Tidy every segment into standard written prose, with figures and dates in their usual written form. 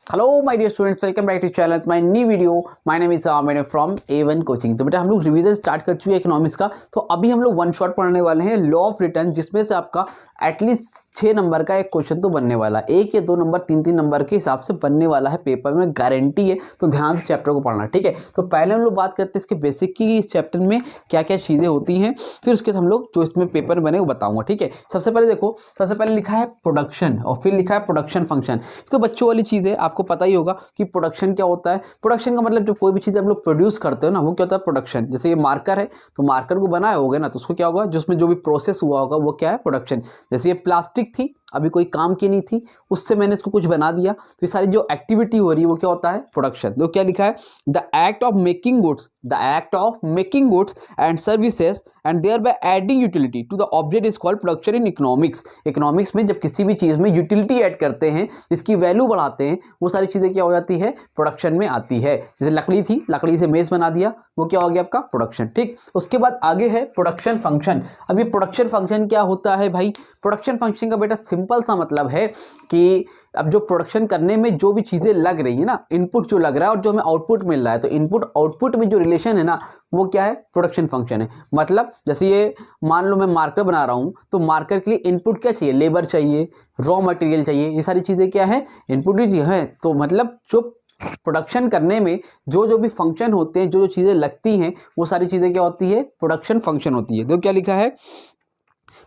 Hello my dear students, welcome back to channel my new video. My name is Aamir from A1 coaching. तो बेटा हम लोग revision start कर चुके हैं इकोनॉमिक्स का। तो अभी हम लोग वन शॉट पढ़ने वाले हैं लॉ ऑफ रिटर्न, जिसमें से आपका एटलीस्ट 6 नंबर का एक क्वेश्चन तो बनने वाला है। 1 या 2 नंबर 3-3 नंबर के हिसाब से बनने वाला है पेपर में, गारंटी है। तो ध्यान से चैप्टर को पढ़ना, ठीक है। तो पहले हम लोग बात करते हैं इसके बेसिक की, इस चैप्टर में क्या क्या चीज़ें होती हैं, फिर उसके हम लोग जो इसमें पेपर बने वो बताऊंगा, ठीक है। सबसे पहले देखो, सबसे पहले लिखा है प्रोडक्शन और फिर लिखा है प्रोडक्शन फंक्शन। तो बच्चों वाली चीज़ है, आपको पता ही होगा कि प्रोडक्शन क्या होता है। प्रोडक्शन का मतलब जब कोई भी चीज़ आप लोग प्रोड्यूस करते हो ना, वो क्या होता है प्रोडक्शन। जैसे ये मार्कर है, तो मार्कर को बनाए होगे ना, तो उसको क्या होगा, जिसमें जो भी प्रोसेस हुआ होगा वो क्या है, प्रोडक्शन। जैसे ये प्लास्टिक थी, अभी कोई काम की नहीं थी, उससे मैंने इसको कुछ बना दिया, तो ये सारी जो एक्टिविटी हो रही है वो क्या होता है, प्रोडक्शन। तो क्या लिखा है, the act of making goods, the act of making goods and services and thereby adding utility to the object is called production in economics. Economics में जब किसी भी चीज़ में यूटिलिटी ऐड करते हैं, इसकी वैल्यू बढ़ाते हैं, वो सारी चीज़ें क्या हो जाती है, प्रोडक्शन में आती है। जैसे लकड़ी थी, लकड़ी से मेज बना दिया, वो क्या हो गया आपका, प्रोडक्शन, ठीक। उसके बाद आगे है प्रोडक्शन फंक्शन। अब ये प्रोडक्शन फंक्शन क्या होता है भाई, प्रोडक्शन फंक्शन का बेटा सिंपल सा मतलब है कि अब जो प्रोडक्शन करने में जो भी चीज़ें लग रही है ना, इनपुट जो लग रहा है और जो हमें आउटपुट मिल रहा है, तो इनपुट आउटपुट में जो रिलेशन है ना, वो क्या है, प्रोडक्शन फंक्शन है। मतलब जैसे ये मान लो मैं मार्कर बना रहा हूँ, तो मार्कर के लिए इनपुट क्या चाहिए, लेबर चाहिए, रॉ मटेरियल चाहिए, ये सारी चीज़ें क्या है, इनपुट ही है। तो मतलब जो प्रोडक्शन करने में जो जो भी फंक्शन होते हैं, जो जो चीज़ें लगती हैं, वो सारी चीज़ें क्या होती है, प्रोडक्शन फंक्शन होती है। तो क्या लिखा है,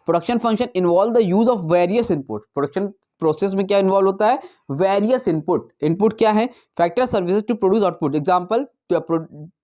production function involve the use of various input. Production process में क्या इन्वॉल्व होता है, वेरियस इनपुट। इनपुट क्या है, factor services to produce output. Example,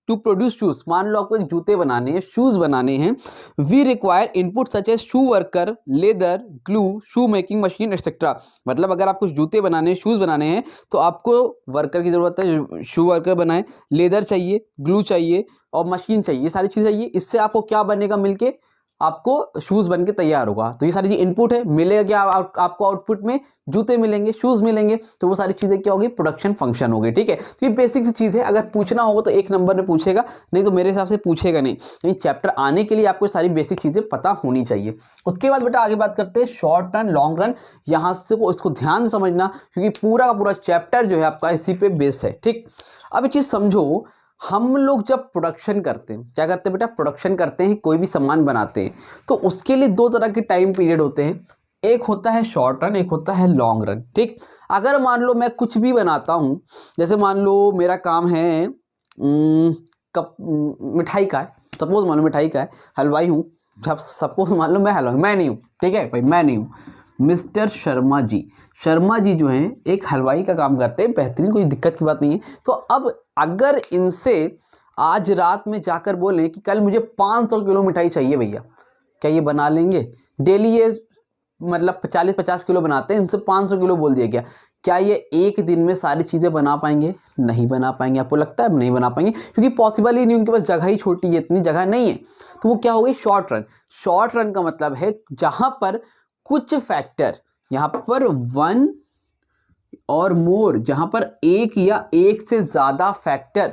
to produce shoes, मान लो आपको एक जूते बनाने हैं, शूज बनाने हैं, we require input such as shoe worker, leather, glue, shoe making machine etcetera. मतलब अगर आपको जूते बनाने हैं, शूज बनाने हैं, तो आपको वर्कर की जरूरत है, शू वर्कर बनाए, लेदर चाहिए, ग्लू चाहिए और मशीन चाहिए, ये सारी चीज़ें चाहिए। इससे आपको क्या बनेगा, मिलके आपको शूज़ बन के तैयार होगा। तो ये सारी चीज़ इनपुट है, मिलेगा क्या आपको आउटपुट में, जूते मिलेंगे, शूज़ मिलेंगे, तो वो सारी चीज़ें क्या होगी, प्रोडक्शन फंक्शन होगी, ठीक है। तो ये बेसिक सी चीज़ है, अगर पूछना होगा तो 1 नंबर में पूछेगा, नहीं तो मेरे हिसाब से पूछेगा नहीं। लेकिन चैप्टर आने के लिए आपको सारी बेसिक चीज़ें पता होनी चाहिए। उसके बाद बेटा आगे बात करते हैं शॉर्ट रन लॉन्ग रन। यहाँ से इसको ध्यान से समझना, क्योंकि पूरा का पूरा चैप्टर जो है आपका इसी पे बेस्ड है, ठीक। अब ये चीज़ समझो, हम लोग जब प्रोडक्शन करते हैं, क्या करते हैं बेटा, प्रोडक्शन करते हैं, कोई भी सामान बनाते हैं, तो उसके लिए 2 तरह के टाइम पीरियड होते हैं। एक होता है शॉर्ट रन, एक होता है लॉन्ग रन, ठीक। अगर मान लो मैं कुछ भी बनाता हूँ, जैसे मान लो मेरा काम है कप मिठाई का है, सपोज मान लो मिठाई का है, हलवाई हूँ, जब सपोज मान लो मैं हलवाई, मैं नहीं हूँ, ठीक है भाई, मैं नहीं हूँ। मिस्टर शर्मा जी जो हैं एक हलवाई का काम करते हैं, बेहतरीन, कोई दिक्कत की बात नहीं है। तो अब अगर इनसे आज रात में जाकर बोलें कि कल मुझे 500 किलो मिठाई चाहिए भैया, क्या ये बना लेंगे? डेली ये मतलब 40-50 किलो बनाते हैं, इनसे 500 किलो बोल दिया गया, क्या ये एक दिन में सारी चीज़ें बना पाएंगे? नहीं बना पाएंगे। आपको लगता है नहीं बना पाएंगे, क्योंकि पॉसिबल ही नहीं, उनके पास जगह ही छोटी है, इतनी जगह नहीं है। तो वो क्या हो गई, शॉर्ट रन। शॉर्ट रन का मतलब है जहाँ पर कुछ फैक्टर, यहाँ पर 1 और मोर, जहाँ पर एक या एक से ज़्यादा फैक्टर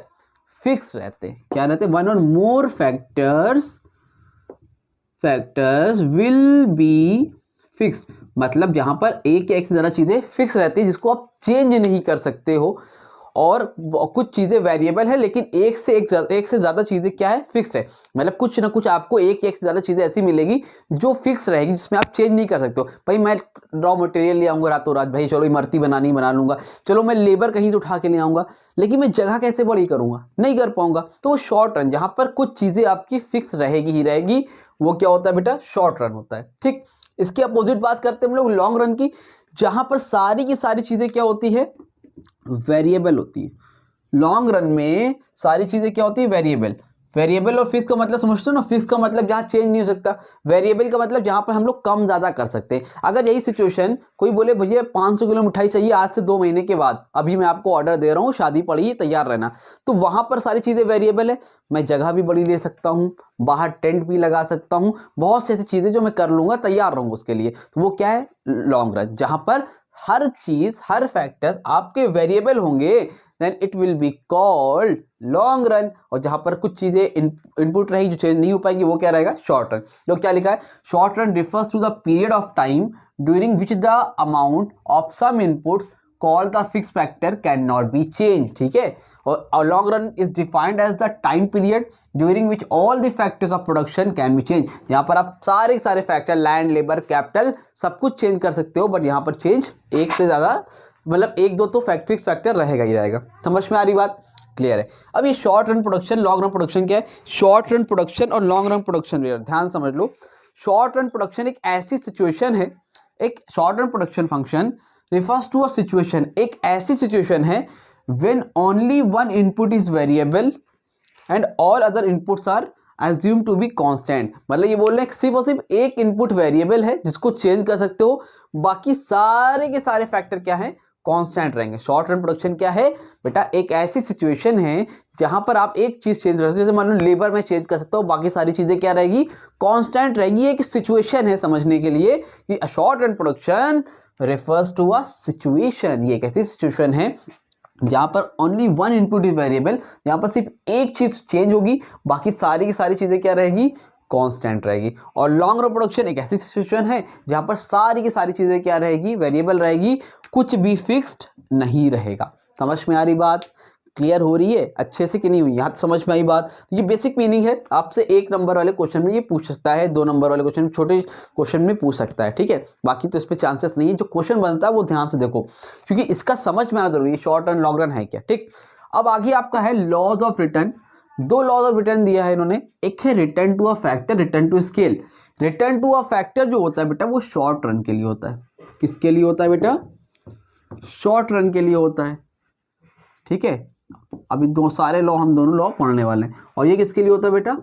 फिक्स रहते हैं। क्या रहते हैं, 1 और मोर फैक्टर्स विल बी फिक्स। मतलब जहाँ पर एक या एक से ज़्यादा चीज़ें फिक्स रहती है, जिसको आप चेंज नहीं कर सकते हो, और कुछ चीज़ें वेरिएबल है, लेकिन एक से ज़्यादा चीज़ें क्या है, फिक्स है। मतलब कुछ ना कुछ आपको एक से ज़्यादा चीज़ें ऐसी मिलेगी जो फिक्स रहेगी, जिसमें आप चेंज नहीं कर सकते हो। भाई मैं रॉ मटेरियल ले आऊँगा रातों रात, भाई चलो इमरती बनानी बना लूँगा, चलो मैं लेबर कहीं से उठा के ले आऊँगा, लेकिन मैं जगह कैसे बड़ी करूँगा, नहीं कर पाऊँगा। तो वो शॉर्ट रन, जहाँ पर कुछ चीज़ें आपकी फिक्स रहेगी ही रहेगी, वो क्या होता है बेटा, शॉर्ट रन होता है, ठीक। इसके अपोजिट बात करते हैं हम लोग लॉन्ग रन की, जहाँ पर सारी की सारी चीज़ें क्या होती है, वेरिएबल होती है। लॉन्ग रन में सारी चीजें क्या होती है, वेरिएबल। वेरिएबल और फिक्स का मतलब समझते हो ना, फिक्स का मतलब जहाँ चेंज नहीं हो सकता, वेरिएबल का मतलब जहाँ पर हम लोग कम ज़्यादा कर सकते हैं। अगर यही सिचुएशन कोई बोले भैया 500 किलो मिठाई चाहिए आज से 2 महीने के बाद, अभी मैं आपको ऑर्डर दे रहा हूँ, शादी पड़ी है, तैयार रहना, तो वहाँ पर सारी चीज़ें वेरिएबल है। मैं जगह भी बड़ी ले सकता हूँ, बाहर टेंट भी लगा सकता हूँ, बहुत सी ऐसी चीज़ें जो मैं कर लूँगा, तैयार रहूँगा उसके लिए। तो वो क्या है, लॉन्ग रन। जहाँ पर हर चीज़, हर फैक्टर्स आपके वेरिएबल होंगे, then it will be called long run. और जहां पर कुछ चीजें इनपुट रही जो चेंज नहीं हो पाएगी, वो क्या रहेगा, शॉर्ट रन। तो क्या लिखा है, short run refers to the period of time during which the amount of some inputs call the fix factor can not be change, ठीक है। और long run is defined as the time period during which all the factors of production can be change. यहाँ पर आप सारे सारे factor, land, labour, capital, सब कुछ चेंज कर सकते हो, बट यहाँ पर चेंज एक से ज़्यादा, मतलब एक दो तो फिक्स फैक्टर रहेगा ही रहेगा। समझ में आ रही बात? क्लियर है। अब ये short run production, long run production क्या है? शॉर्ट रन प्रोडक्शन और लॉन्ग रन प्रोडक्शन ध्यान समझ लो। शॉर्ट रन प्रोडक्शन एक ऐसी सिचुएशन है, एक short run production function refers to a situation, एक ऐसी सिचुएशन है when only one input is variable and all other inputs are assumed to be constant। मतलब ये बोल रहे हैं सिर्फ और सिर्फ एक इनपुट वेरिएबल है जिसको चेंज कर सकते हो, बाकी सारे के सारे फैक्टर क्या है? कांस्टेंट रहेंगे। शॉर्ट रन प्रोडक्शन क्या है बेटा? एक ऐसी सिचुएशन है जहां पर आप एक चीज चेंज कर सकते हो, जैसे मान लो लेबर में चेंज कर सकते हो, बाकी सारी चीजें क्या रहेगी? कांस्टेंट रहेगी। एक सिचुएशन है समझने के लिए कि short run production refers to a situation. ये एक ऐसी सिचुएशन है जहां पर only one input is variable, जहां पर सिर्फ एक चीज चेंज होगी, बाकी सारी की सारी चीजें क्या रहेगी? कांस्टेंट रहेगी। और लॉन्ग रन प्रोडक्शन एक ऐसी सिचुएशन है जहां पर सारी की सारी चीजें क्या रहेगी? वेरिएबल रहेगी, कुछ भी फिक्स्ड नहीं रहेगा। समझ में आ रही बात? क्लियर हो रही है अच्छे से कि नहीं हुई? यहाँ तो समझ में आई बात। तो ये बेसिक मीनिंग है, आपसे 1 नंबर वाले क्वेश्चन में ये पूछ सकता है, 2 नंबर वाले क्वेश्चन में, छोटे क्वेश्चन में पूछ सकता है, ठीक है। बाकी तो इस पर चांसेस नहीं है। जो क्वेश्चन बनता है वो ध्यान से देखो, क्योंकि इसका समझ में आना जरूरी है शॉर्ट रन लॉन्ग रन है क्या, ठीक। अब आगे आपका है laws of return. 2 laws of return दिया है इन्होंने। एक है return to a factor, return to scale. Return to a factor जो होता है बेटा वो शॉर्ट रन के लिए होता है। किसके लिए होता है बेटा? शॉर्ट रन के लिए होता है, ठीक है। अभी सारे लॉ हम दोनों लॉ पढ़ने वाले हैं। और ये किसके लिए होता है बेटा?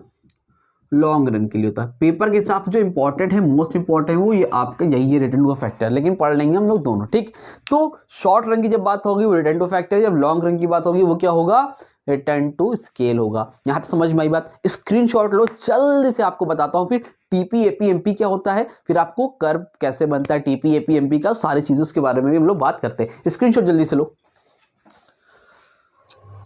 लॉन्ग रन के लिए होता है। पेपर के हिसाब से जो इंपॉर्टेंट है, मोस्ट इंपॉर्टेंट है वो ये आपका यही है, रिटर्न टू फैक्टर, लेकिन पढ़ लेंगे हम लोग दोनों, ठीक। तो शॉर्ट रन की जब बात होगी वो रिटर्न टू फैक्टर, जब लॉन्ग रन की बात होगी वो क्या होगा? रिटर्न टू स्केल होगा। यहाँ तक समझ में आई बात? स्क्रीनशॉट लो, जल्दी से आपको बताता हूँ फिर टीपी एपी एमपी क्या होता है, फिर आपको कर्व कैसे बनता है टीपी एपी एमपी का, सारी चीजें उसके बारे में भी हम लोग बात करते हैं। स्क्रीनशॉट जल्दी से लो।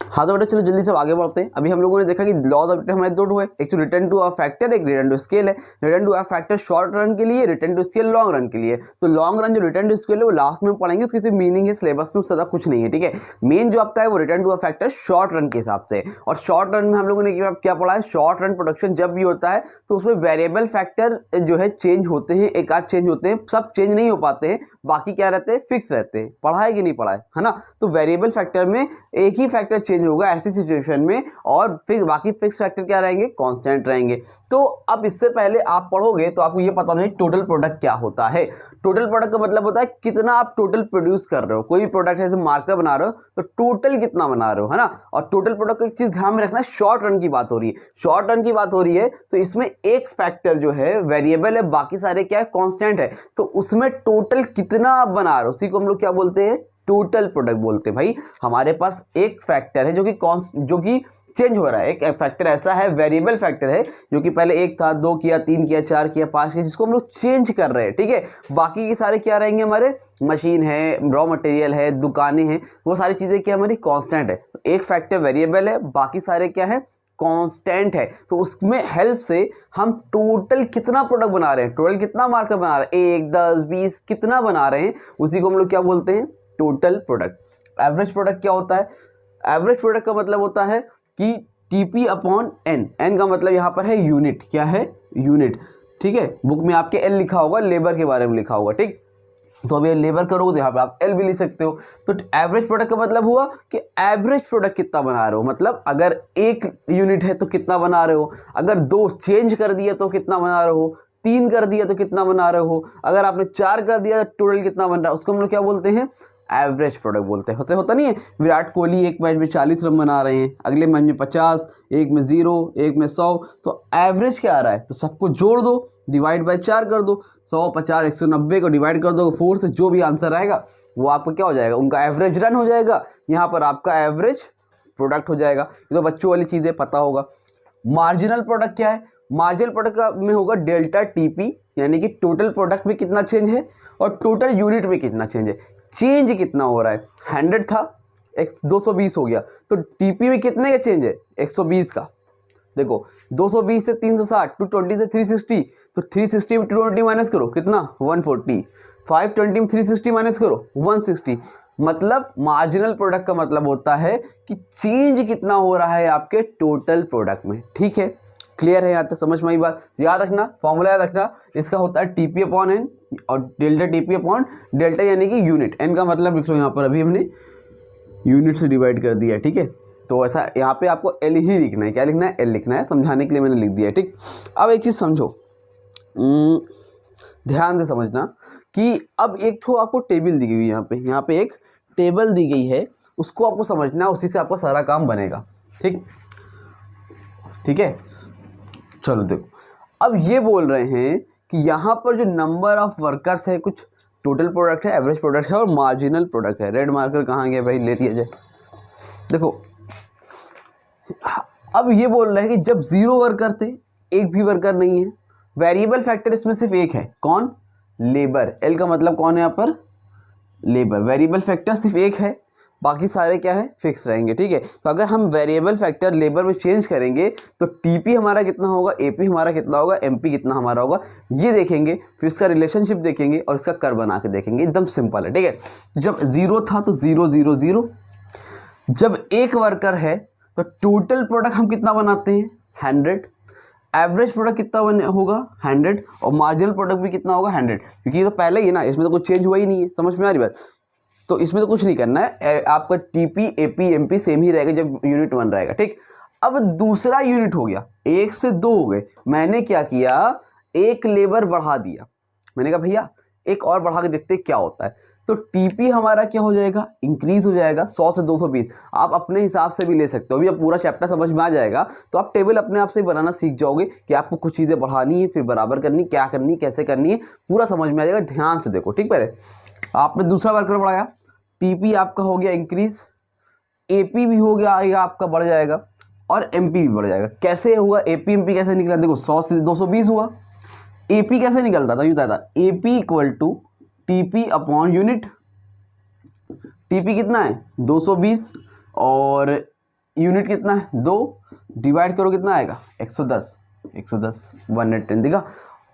हाँ तो बेटा चलो जल्दी से आगे बढ़ते हैं। अभी हम लोगों ने देखा कि लॉज ऑफ रिटर्न हमारे 2 है, एक तो रिटर्न टू अ फैक्टर, एक रिटर्न टू स्केल है। Return to a factor short run के लिए, return to scale long run के लिए। तो लॉन्ग रन जो रिटर्न टू स्केल है वो लास्ट में पढ़ेंगे, उसकी सिर्फ मीनिंग है, सिलेबस में उससे कुछ नहीं है, ठीक है। मेन जो आपका है वो return to a factor short run के हिसाब से। और शॉर्ट रन में हम लोगों ने क्या पढ़ा है? शॉर्ट रन प्रोडक्शन जब भी होता है तो उसमें वेरिएबल फैक्टर जो है चेंज होते हैं, एक आध चेंज होते हैं, सब चेंज नहीं हो पाते हैं, बाकी क्या रहते हैं? फिक्स रहते हैं। पढ़ा है कि नहीं पढ़ा है ना? तो वेरिएबल फैक्टर में एक ही फैक्टर चेंज होगा ऐसी सिचुएशन में, और फिर बाकी फिक्स फैक्टर क्या रहेंगे? कांस्टेंट रहेंगे। तो अब इससे पहले आप पढ़ोगे तो आपको ये पता होना चाहिए टोटल प्रोडक्ट क्या होता है। टोटल प्रोडक्ट का मतलब होता है कितना आप टोटल प्रोड्यूस कर रहे हो। कोई भी प्रोडक्ट है, जैसे मार्कर बना रहे हो तो टोटल कितना बना रहे हो, है ना। और टोटल प्रोडक्ट को एक चीज ध्यान में रखना, शॉर्ट रन की बात हो रही है। शॉर्ट रन की बात हो रही है तो इसमें एक फैक्टर जो है वेरिएबल है, बाकी सारे क्या है? कांस्टेंट है। तो उसमें टोटल कितना आप बना रहे हो उसी को हम लोग क्या बोलते हैं? टोटल प्रोडक्ट बोलते हैं। भाई हमारे पास एक फैक्टर है जो कि चेंज हो रहा है। एक फैक्टर ऐसा है, वेरिएबल फैक्टर है, जो कि पहले 1 था, 2 किया, 3 किया, 4 किया, 5 किया, जिसको हम लोग चेंज कर रहे हैं, ठीक है। बाकी के सारे क्या रहेंगे? हमारे मशीन है, रॉ मटेरियल है, दुकानें हैं, वो सारी चीजें क्या हमारी? कांस्टेंट है। एक फैक्टर वेरिएबल है, बाकी सारे क्या है? कांस्टेंट है। तो उसमें हेल्प से हम टोटल कितना प्रोडक्ट बना रहे हैं, टोटल कितना मार्कर बना रहे हैं, 1, 10, 20 कितना बना रहे हैं, उसी को हम लोग क्या बोलते हैं? Total product. एवरेज प्रोडक्ट क्या होता है? एवरेज प्रोडक्ट का मतलब होता है कि टीपी अपॉन एन। एन का मतलब यहाँ पर है यूनिट। क्या है? यूनिट, ठीक है। बुक में आपके एल लिखा होगा, लेबर के बारे में लिखा होगा, ठीक। तो अभी लेबर करोगे तो यहाँ पे आप एल भी लिख सकते हो। तो एवरेज प्रोडक्ट का मतलब हुआ कि एवरेज प्रोडक्ट कितना बना रहे हो, मतलब अगर 1 यूनिट है तो कितना बना रहे हो, अगर 2 चेंज कर दिया तो कितना बना रहे हो, 3 कर दिया तो कितना बना रहे हो, अगर आपने 4 कर दिया तो टोटल कितना बन रहा है, उसको हम लोग क्या बोलते हैं? एवरेज प्रोडक्ट बोलते हैं। होता नहीं है विराट कोहली एक मैच में 40 रन बना रहे हैं, अगले मैच में 50, एक में 0, एक में 100, तो एवरेज क्या आ रहा है? तो सबको जोड़ दो, डिवाइड बाय 4 कर दो, 100, 50, 190 को डिवाइड कर दो 4 से, जो भी आंसर आएगा वो आपका क्या हो जाएगा? उनका एवरेज रन हो जाएगा, यहाँ पर आपका एवरेज प्रोडक्ट हो जाएगा। ये तो बच्चों वाली चीज़ें पता होगा। मार्जिनल प्रोडक्ट क्या है? मार्जिनल प्रोडक्ट में होगा डेल्टा टीपी, यानी कि टोटल प्रोडक्ट में कितना चेंज है और टोटल यूनिट में कितना चेंज है, चेंज कितना हो रहा है। 100 था, 220 हो गया, तो टीपी में कितने का चेंज है? 120 का। देखो 220 से 360, 220 से 360, तो 360 में 220 माइनस करो कितना? 140, 520 में 360 माइनस करो 160, मतलब मार्जिनल प्रोडक्ट का मतलब होता है कि चेंज कितना हो रहा है आपके टोटल प्रोडक्ट में। ठीक है, क्लियर है यहाँ तक, समझ में आई बात? याद रखना, फॉर्मूला याद रखना, इसका होता है टीपी अपॉन एन और डेल्टा टीपी अपॉन डेल्टा यानी कि यूनिट। एन का मतलब लिख लो यहाँ पर, अभी हमने यूनिट से डिवाइड कर दिया है। ठीक है, तो ऐसा यहाँ पे आपको एल ही लिखना है। क्या लिखना है? एल लिखना है, समझाने के लिए मैंने लिख दिया है। ठीक, अब एक चीज़ समझो, ध्यान से समझना कि अब एक तो आपको टेबल दी गई है, यहाँ पे एक टेबल दी गई है, उसको आपको समझना, उसी से आपका सारा काम बनेगा। ठीक, ठीक है, चलो देखो, अब ये बोल रहे हैं कि यहाँ पर जो नंबर ऑफ वर्कर्स है, कुछ टोटल प्रोडक्ट है, एवरेज प्रोडक्ट है और मार्जिनल प्रोडक्ट है। रेड मार्कर कहाँ गया भाई? ले लिया जाए। देखो, अब ये बोल रहे हैं कि जब 0 वर्कर थे, एक भी वर्कर नहीं है, वेरिएबल फैक्टर इसमें सिर्फ एक है, कौन? लेबर। एल का मतलब कौन है यहाँ पर? लेबर। वेरिएबल फैक्टर सिर्फ एक है, बाकी सारे क्या है? फिक्स रहेंगे। ठीक है, तो अगर हम वेरिएबल फैक्टर लेबर में चेंज करेंगे तो टीपी हमारा कितना होगा, एपी हमारा कितना होगा, एमपी कितना हमारा होगा, ये देखेंगे, फिर इसका रिलेशनशिप देखेंगे और इसका कर्व बना के देखेंगे। एकदम सिंपल है। ठीक है, जब 0 था तो 0 0 0, जब एक वर्कर है तो टोटल प्रोडक्ट हम कितना बनाते हैं? 100। एवरेज प्रोडक्ट कितना होगा? 100। और मार्जिनल प्रोडक्ट भी कितना होगा? 100, क्योंकि ये तो पहले ही है ना, इसमें तो कुछ चेंज हुआ ही नहीं है। समझ में आ रही बात? तो इसमें तो कुछ नहीं करना है, आपका टीपी एपी एमपी सेम ही रहेगा जब यूनिट 1 रहेगा। ठीक, अब दूसरा यूनिट हो गया, 1 से 2 हो गए, मैंने क्या किया? एक लेबर बढ़ा दिया। मैंने कहा भैया एक और बढ़ा के देखते क्या होता है, तो टीपी हमारा क्या हो जाएगा? इंक्रीज हो जाएगा 100 से 220। आप अपने हिसाब से भी ले सकते हो, अभी अब पूरा चैप्टर समझ में आ जाएगा तो आप टेबल अपने आप से बनाना सीख जाओगे कि आपको कुछ चीज़ें बढ़ानी है, फिर बराबर करनी, क्या करनी, कैसे करनी है, पूरा समझ में आ जाएगा। ध्यान से देखो। ठीक, पहले आपने दूसरा वर्कर बढ़ाया, टीपी आपका हो गया इंक्रीज, एपी भी हो गया आएगा आपका, बढ़ जाएगा, और एमपी भी बढ़ जाएगा। कैसे हुआ? एपी एमपी कैसे निकला? देखो 100 से 220 हुआ। एपी कैसे निकलता था? यूँ था, AP equal to TP upon unit. TP कितना है? 220 और यूनिट कितना है? 2, डिवाइड करो कितना आएगा? 110। 110 110 देखा,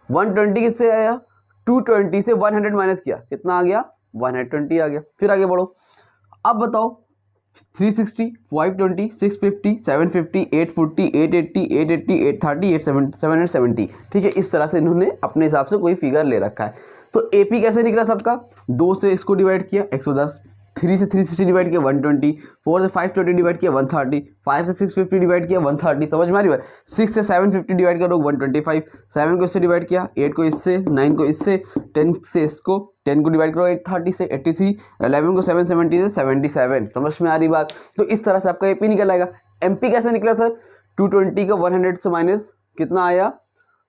120 किससे आया? 220 से 100 माइनस किया, कितना आ गया? 120 आ गया। फिर आगे बढ़ो, अब बताओ 360 520 650 750 840 880 880 830 870 770। ठीक है, इस तरह से इन्होंने अपने हिसाब से कोई फिगर ले रखा है। तो एपी कैसे निकला सबका? 2 से इसको डिवाइड किया 110, 3 से 360 डिवाइड किया 120, 4 से 520 डिवाइड किया 130, 5 से 650 डिवाइड किया 130। समझ में आ रही बात? 6 से 750 डिवाइड करो 125, 7 को इससे डिवाइड किया, 8 को इससे, 9 को इससे, 10 से इसको, 10 को डिवाइड करो 830 से 83, 11 को 770 से 77। समझ में आ रही बात? तो इस तरह से आपका एपी निकल आएगा। एमपी कैसे निकला सर? 220 का 100 से माइनस कितना आया?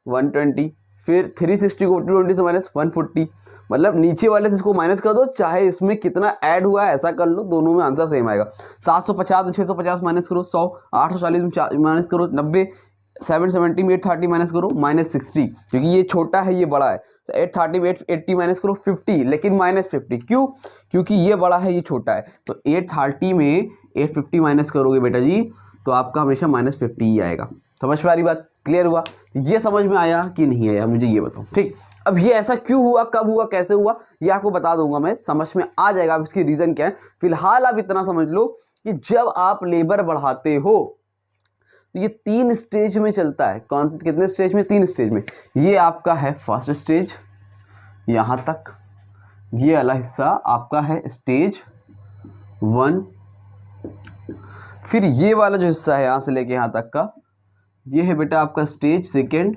120, फिर 360 को 220 से माइनस 140, मतलब नीचे वाले से इसको माइनस कर दो, चाहे इसमें कितना ऐड हुआ है ऐसा कर लो, दोनों में आंसर सेम आएगा। 750 में 650 माइनस करो 100, 840 में माइनस करो 90, 770 में 830 माइनस करो -60, क्योंकि ये छोटा है ये बड़ा है। तो 830 में 880 माइनस करो 50, लेकिन -50 क्यों? क्योंकि ये बड़ा है ये छोटा है। तो 830 में 850 माइनस करोगे बेटा जी तो आपका हमेशा -50 ही आएगा। समझ में आ रही बात? क्लियर हुआ? ये समझ में आया कि नहीं आया मुझे ये बताओ। ठीक, अब ये ऐसा क्यों हुआ, कब हुआ, कैसे हुआ, ये आपको बता दूंगा मैं, समझ में आ जाएगा अब इसकी रीज़न क्या है। फिलहाल आप इतना समझ लो कि जब आप लेबर बढ़ाते हो तो ये 3 स्टेज में चलता है। कौन कितने स्टेज में? 3 स्टेज में। ये आपका है फर्स्ट स्टेज, यहाँ तक ये वाला हिस्सा आपका है स्टेज 1, फिर ये वाला जो हिस्सा है यहाँ से लेके यहाँ तक का ये है बेटा आपका स्टेज सेकेंड,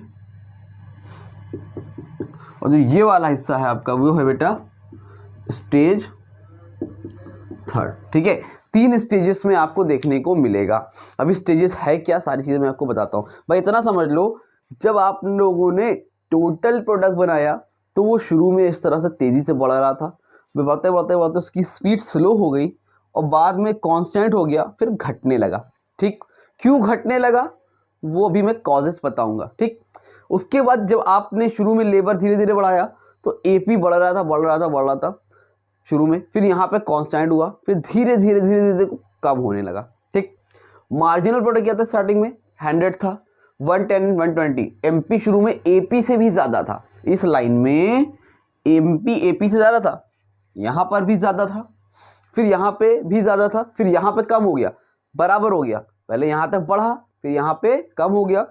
और जो ये वाला हिस्सा है आपका वो है बेटा स्टेज थर्ड। ठीक है, 3 स्टेजेस में आपको देखने को मिलेगा। अभी स्टेजेस है क्या, सारी चीज़ें मैं आपको बताता हूँ। भाई इतना समझ लो, जब आप लोगों ने टोटल प्रोडक्ट बनाया तो वो शुरू में इस तरह से तेज़ी से बढ़ रहा था, बढ़ते बढ़ते बढ़ते उसकी स्पीड स्लो हो गई और बाद में कांस्टेंट हो गया, फिर घटने लगा। ठीक, क्यों घटने लगा वो अभी मैं कॉजेस बताऊंगा। ठीक, उसके बाद जब आपने शुरू में लेबर धीरे धीरे बढ़ाया तो एपी बढ़ रहा था बढ़ रहा था बढ़ रहा था शुरू में, फिर यहाँ पे कांस्टेंट हुआ, फिर धीरे धीरे धीरे धीरे कम होने लगा। ठीक, मार्जिनल प्रोडक्ट क्या था? स्टार्टिंग में 100 था, 110 120, एमपी शुरू में एपी से भी ज़्यादा था। इस लाइन में एमपी एपी से ज़्यादा था, यहाँ पर भी ज़्यादा था, फिर यहाँ पे भी ज़्यादा था, फिर यहाँ पे कम हो गया, बराबर हो गया, पहले यहाँ तक बढ़ा, फिर यहाँ पे कम हो गया,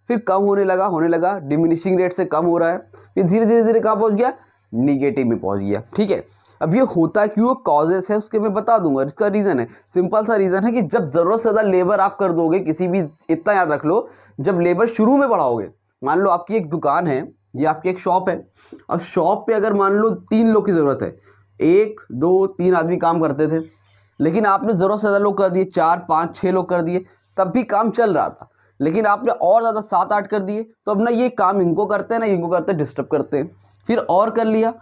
फिर कम होने लगा, डिमिनिशिंग रेट से कम हो रहा है, फिर धीरे धीरे धीरे कहाँ पहुँच गया, निगेटिव में पहुँच गया। ठीक है, अब ये होता क्यों, कॉजेस है उसके मैं बता दूंगा। इसका रीज़न है, सिंपल सा रीज़न है कि जब ज़रूरत से ज़्यादा लेबर आप कर दोगे किसी भी, इतना याद रख लो, जब लेबर शुरू में बढ़ाओगे, मान लो आपकी एक दुकान है, ये आपकी एक शॉप है, अब शॉप पे अगर मान लो 3 लोग की ज़रूरत है, 1 2 3 आदमी काम करते थे, लेकिन आपने ज़रूरत से ज़्यादा लोग कर दिए, 4 5 6 लोग कर दिए, तब भी काम चल रहा था, लेकिन आपने और ज़्यादा 7 8 कर दिए, तो अब ना ये काम इनको करते हैं ना इनको करते हैं, डिस्टर्ब करते हैं, फिर और कर लिया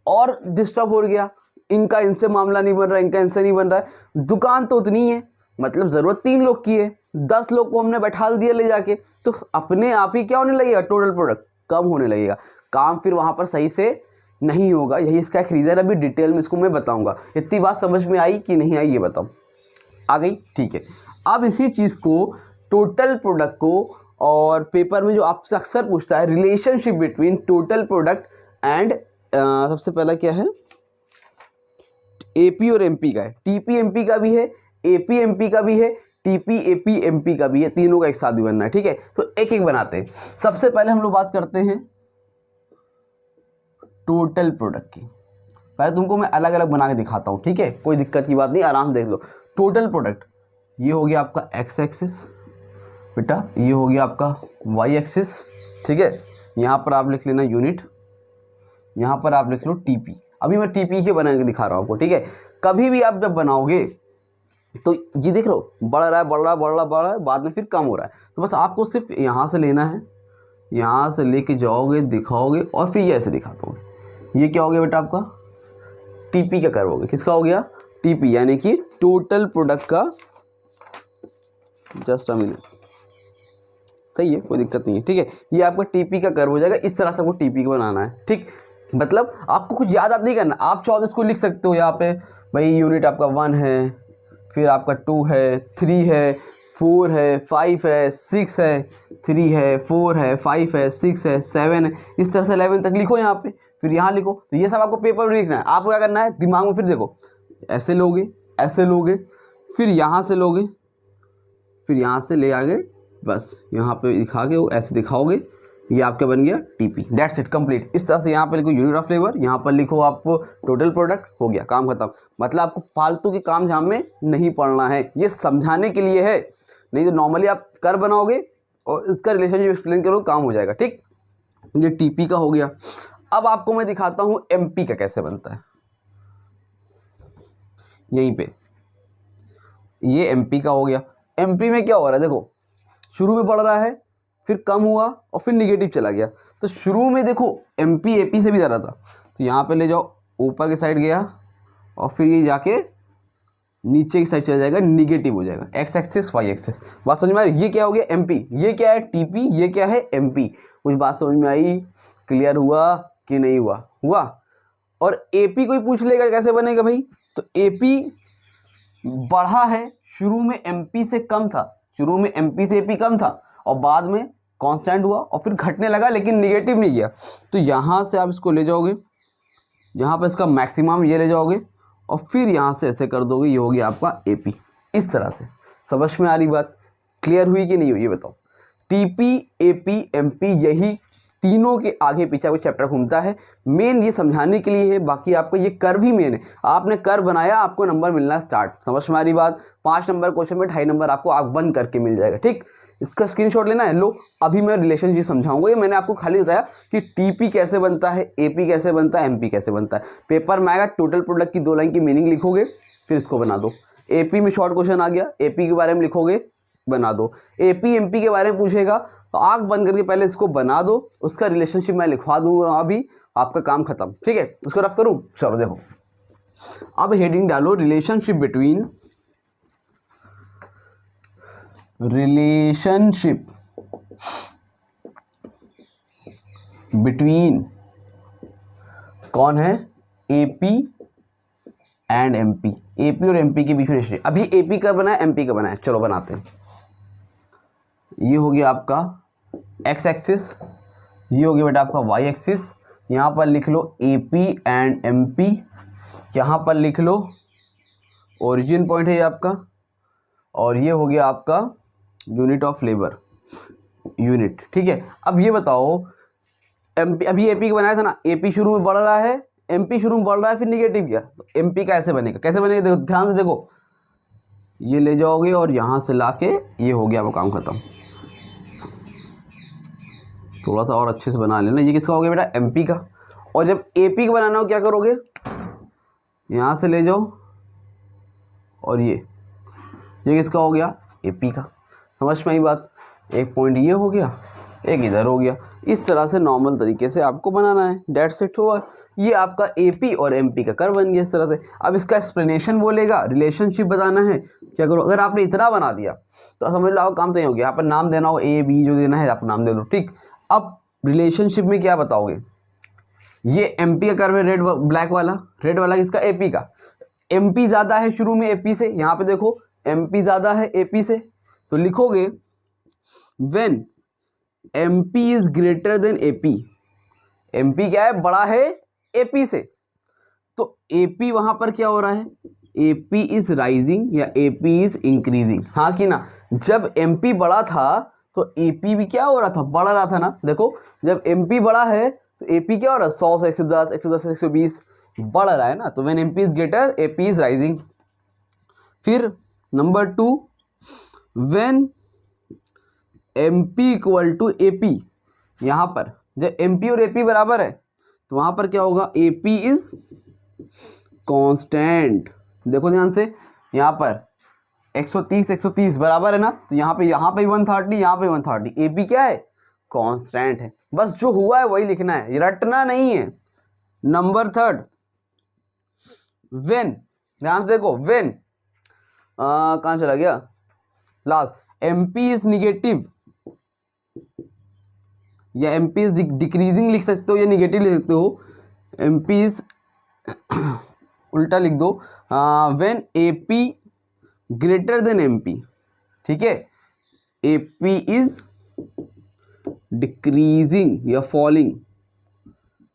और डिस्टर्ब हो गया, इनका इनसे मामला नहीं बन रहा, इनका इनसे नहीं बन रहा है, दुकान तो उतनी है, मतलब ज़रूरत 3 लोग की है, 10 लोग को हमने बैठा दिया ले जाके, तो अपने आप ही क्या होने लगेगा, टोटल प्रोडक्ट कम होने लगेगा, काम फिर वहाँ पर सही से नहीं होगा। यही इसका एक रीज़न, अभी डिटेल में इसको मैं बताऊँगा। इतनी बात समझ में आई कि नहीं आई ये बताओ, आ गई? ठीक है, अब इसी चीज़ को, टोटल प्रोडक्ट को, और पेपर में जो आपसे अक्सर पूछता है, relationship between total product and, सबसे पहला क्या है, एपी और एमपी का है, टीपी एमपी का भी है, एपी एमपी का भी है, टीपी एपी एमपी का भी है, तीनों का एक साथ भी बनना है। ठीक है, तो एक एक बनाते हैं। सबसे पहले हम लोग बात करते हैं टोटल प्रोडक्ट की। पहले तुमको मैं अलग अलग बना के दिखाता हूँ, ठीक है, कोई दिक्कत की बात नहीं, आराम देख लो। टोटल प्रोडक्ट, ये हो गया आपका एक्स एक्सिस बेटा, ये हो गया आपका वाई एक्सिस। ठीक है, यहाँ पर आप लिख लेना यूनिट, यहाँ पर आप लिख लो टीपी। अभी मैं टीपी ही बना के दिखा रहा हूँ आपको। ठीक है, कभी भी आप जब बनाओगे तो ये देख लो, बढ़ रहा है बढ़ रहा है बढ़ रहा है बढ़ रहा है, बाद में फिर कम हो रहा है, तो बस आपको सिर्फ यहाँ से लेना है, यहाँ से लेके जाओगे, दिखाओगे, और फिर ये ऐसे दिखा दोगे। ये क्या हो गया बेटा आपका, टीपी का कर्व हो गया। किसका हो गया, टीपी, यानी कि टोटल प्रोडक्ट का। जस्ट अ मिनट, सही है, कोई दिक्कत नहीं है। ठीक है, ये आपका टीपी का कर्व हो जाएगा। इस तरह से आपको टीपी को बनाना है। ठीक, मतलब आपको कुछ याद नहीं करना, आप चाहो तो इसको लिख सकते हो यहाँ पे, भाई यूनिट आपका 1 है, फिर आपका 2 है, 3 है, 4 है, 5 है, 6 है, 3 है, 4 है, 5 है, 6 है, 7 है, इस तरह से 11 तक लिखो यहाँ पे, फिर यहाँ लिखो। तो ये सब आपको पेपर में लिखना है। आपको क्या करना है, दिमाग में फिर देखो, ऐसे लोगे, ऐसे लोगे, फिर यहाँ से लोगे, फिर यहाँ से ले आगे, बस यहाँ पे दिखा के वो ऐसे दिखाओगे, ये आपका बन गया टीपी। That's it, complete. इस तरह से यहाँ पर लिखो यूनिट ऑफ लेबर, यहाँ पर लिखो आप टोटल प्रोडक्ट, हो गया, काम खत्म। मतलब आपको फालतू के काम झाम में नहीं पड़ना है, ये समझाने के लिए है, नहीं तो नॉर्मली आप कर बनाओगे और इसका रिलेशनशिप एक्सप्लेन करो, काम हो जाएगा। ठीक, ये टीपी का हो गया। अब आपको मैं दिखाता हूँ एमपी का कैसे बनता है। यहीं पे ये एमपी का हो गया। एमपी में क्या हो रहा है, देखो, शुरू में बढ़ रहा है, फिर कम हुआ और फिर निगेटिव चला गया। तो शुरू में देखो एमपी एपी से भी ज़्यादा था, तो यहाँ पे ले जाओ, ऊपर की साइड गया और फिर ये जाके नीचे की साइड चला जाएगा, निगेटिव हो जाएगा, एक्स एक्सिस वाई एक्सिस। बात समझ में आ रही? ये क्या हो गया एमपी, ये क्या है टीपी, ये क्या है एमपी। कुछ बात समझ में आई? क्लियर हुआ कि नहीं हुआ? हुआ। और एपी कोई पूछ लेगा कैसे बनेगा भाई, तो एपी बढ़ा है, शुरू में एमपी से कम था, शुरू में एमपी से एपी कम था और बाद में कांस्टेंट हुआ और फिर घटने लगा, लेकिन निगेटिव नहीं गया। तो यहाँ से आप इसको ले जाओगे, यहाँ पर इसका मैक्सिमम ये ले जाओगे और फिर यहाँ से ऐसे कर दोगे, ये हो गया आपका एपी। इस तरह से समझ में आ रही बात? क्लियर हुई कि नहीं हुई ये बताओ? टीपी एपी एमपी, यही तीनों के आगे पीछे आपको चैप्टर घूमता है। मेन ये समझाने के लिए है, बाकी आपको ये कर्व ही मेन है। आपने कर्व बनाया, आपको नंबर मिलना स्टार्ट। समझ में आ रही बात? 5 नंबर क्वेश्चन में 2.5 नंबर आपको आग बंद करके मिल जाएगा। ठीक, इसका स्क्रीनशॉट लेना है, लो। अभी मैं रिलेशनशिप समझाऊंगा। ये मैंने आपको खाली बताया कि टीपी कैसे बनता है, एपी कैसे बनता है, एमपी कैसे बनता है। पेपर में आएगा, टोटल प्रोडक्ट की 2 लाइन की मीनिंग लिखोगे, फिर इसको बना दो। एपी में शॉर्ट क्वेश्चन आ गया, एपी के बारे में लिखोगे, बना दो। एपी एमपी के बारे में पूछेगा तो आंख बंद करके पहले इसको बना दो, उसका रिलेशनशिप मैं लिखवा दूंगा, अभी आपका काम खत्म। ठीक है, उसको रफ करूं? चलो देखो, अब हेडिंग डालो, रिलेशनशिप बिटवीन, रिलेशनशिप बिटवीन कौन है, एपी एंड एमपी। एपी और एमपी के बीच में रिलेशनशिप। अभी एपी का बना है, एमपी का बना है, चलो बनाते हैं। ये हो गया आपका एक्स एक्सिस, ये हो गया बेटा आपका वाई एक्सिस। यहाँ पर लिख लो एपी एंड एमपी, यहाँ पर लिख लो ओरिजिन पॉइंट है ये आपका, और ये हो गया आपका यूनिट ऑफ लेबर, यूनिट। ठीक है, अब ये बताओ एमपी, अभी एपी का बनाया था ना, एपी शुरू में बढ़ रहा है, एमपी शुरू में बढ़ रहा है फिर निगेटिव किया, तो एमपी का ऐसे बनेगा, कैसे बनेगा देखो ध्यान से देखो, ये ले जाओगे और यहाँ से लाके ये हो गया, वो काम खत्म। थोड़ा सा और अच्छे से बना लेना, ये किसका हो गया बेटा, एमपी का। और जब एपी का बनाना हो क्या करोगे, यहाँ से ले जाओ और ये किसका हो गया, एपी का। समझ में आई बात, एक पॉइंट ये हो गया, एक इधर हो गया। इस तरह से नॉर्मल तरीके से आपको बनाना है, डेट्स इट ओवर। ये आपका एपी और एमपी का कर्व बन गया इस तरह से। अब इसका एक्सप्लेनेशन बोलेगा, रिलेशनशिप बताना है, क्या करो, अगर आपने इतना बना दिया तो समझ लो काम तो ये हो गया। यहाँ पर नाम देना हो, ए बी जो देना है आप नाम दे दो, ठीक। अब रिलेशनशिप में क्या बताओगे, ये एमपी का कर्व है, ब्लैक वाला, रेड वाला किसका, एपी का। एमपी ज़्यादा है शुरू में एपी से, यहाँ पे देखो एमपी ज़्यादा है एपी से, तो लिखोगे when MP is greater than AP. MP क्या है, बड़ा है एपी से, तो एपी वहां पर क्या हो रहा है, एपी इज राइजिंग या एपी इज इंक्रीजिंग, हाँ कि ना। जब एमपी बड़ा था तो एपी भी क्या हो रहा था, बढ़ रहा था ना। देखो जब एमपी बड़ा है तो एपी क्या हो रहा है, 100 से 110, 110 से 120 बढ़ रहा है ना, तो when MP is greater AP is rising. फिर number 2, when MP equal to AP, यहाँ पर जब एमपी और एपी बराबर है तो वहाँ पर क्या होगा, एपी इज कांस्टेंट। देखो ध्यान से, यहाँ पर 130 130 बराबर है ना, तो यहाँ पे 130, यहाँ पे 130, एपी क्या है, कांस्टेंट है। बस जो हुआ है वही लिखना है, रटना नहीं है। नंबर 3, व्हेन, ध्यान से देखो, व्हेन कहाँ चला गया लास्ट, एमपी इज निगेटिव या एमपी इज डिक्रीजिंग लिख सकते हो या निगेटिव लिख सकते हो, एमपी इज उल्टा लिख दो, when AP greater than MP, ठीक है, एपी इज डिक्रीजिंग या फॉलिंग,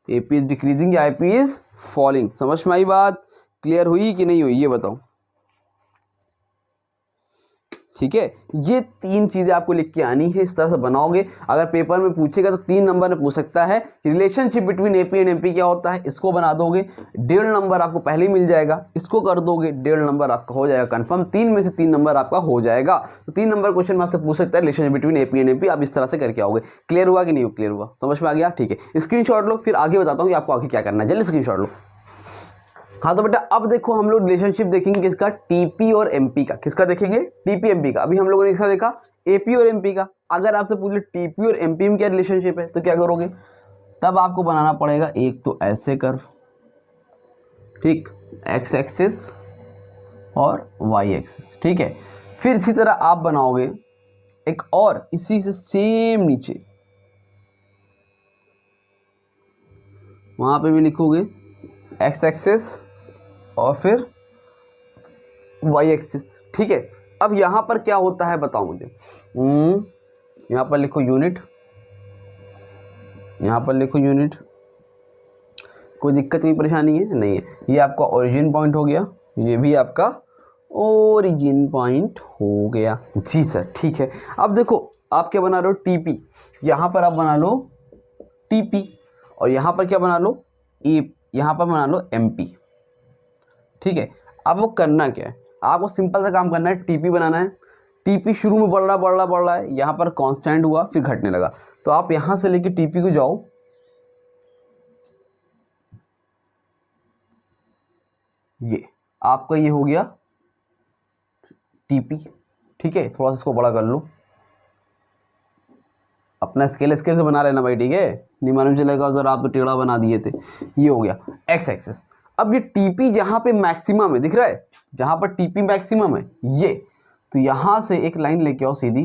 एपी इज डिक्रीजिंग या एपी इज फॉलिंग। समझ में आई बात, क्लियर हुई कि नहीं हुई ये बताओ, ठीक है। ये 3 चीजें आपको लिख के आनी है, इस तरह से बनाओगे। अगर पेपर में पूछेगा तो 3 नंबर में पूछ सकता है कि relationship between AP and MP क्या होता है, इसको बना दोगे, 1.5 नंबर आपको पहले ही मिल जाएगा। इसको कर दोगे 1.5 नंबर आपका हो जाएगा कंफर्म, 3 में से 3 नंबर आपका हो जाएगा। तो 3 नंबर क्वेश्चन में आपसे पूछ सकता है relationship between AP and MP, आप इस तरह से करके आओगे। क्लियर हुआ कि नहीं, क्लियर हुआ, समझ में आ गया, ठीक है। स्क्रीनशॉट लो, फिर आगे बताता हूँ कि आपको आगे क्या करना है, जल्दी स्क्रीनशॉट लो। हाँ तो बेटा अब देखो हम लोग रिलेशनशिप देखेंगे किसका, टीपी और एमपी का। किसका देखेंगे, टीपी एमपी का। अभी हम लोगों ने किसका देखा, एपी और एमपी का। अगर आपसे पूछ ले टीपी और एमपी में क्या रिलेशनशिप है तो क्या करोगे, तब आपको बनाना पड़ेगा एक तो ऐसे कर्व, ठीक, एक्स एक्सिस और वाई एक्सिस, ठीक है। फिर इसी तरह आप बनाओगे एक और इसी से सेम नीचे, वहां पे भी लिखोगे एक्स एक्सिस और फिर वाई एक्सिस, ठीक है। अब यहां पर क्या होता है बताओ मुझे, यहां पर लिखो यूनिट, यहां पर लिखो यूनिट, कोई दिक्कत कोई परेशानी है नहीं है। ये आपका ओरिजिन पॉइंट हो गया, ये भी आपका ओरिजिन पॉइंट हो गया जी सर, ठीक है। अब देखो आप क्या बना रहे हो, टीपी, यहां पर आप बना लो टीपी और यहां पर क्या बना लो, यहां पर बना लो एमपी, ठीक है। अब वो करना क्या है, आपको सिंपल सा काम करना है, टीपी बनाना है। टीपी शुरू में बढ़ रहा है, यहाँ पर कांस्टेंट हुआ फिर घटने लगा, तो आप यहां से लेके टीपी को जाओ, ये आपका ये हो गया टीपी, ठीक है। थोड़ा सा इसको बड़ा कर लो, अपना स्केल से बना लेना भाई, ठीक है, नहीं मालूम चलेगा जरा आप तो टेढ़ा बना दिए थे। ये हो गया एक्स एक्सिस। अब ये टीपी जहां पे मैक्सिमम है, दिख रहा है, जहां पर टीपी मैक्सिमम है ये, तो यहां से एक लाइन लेके आओ सीधी,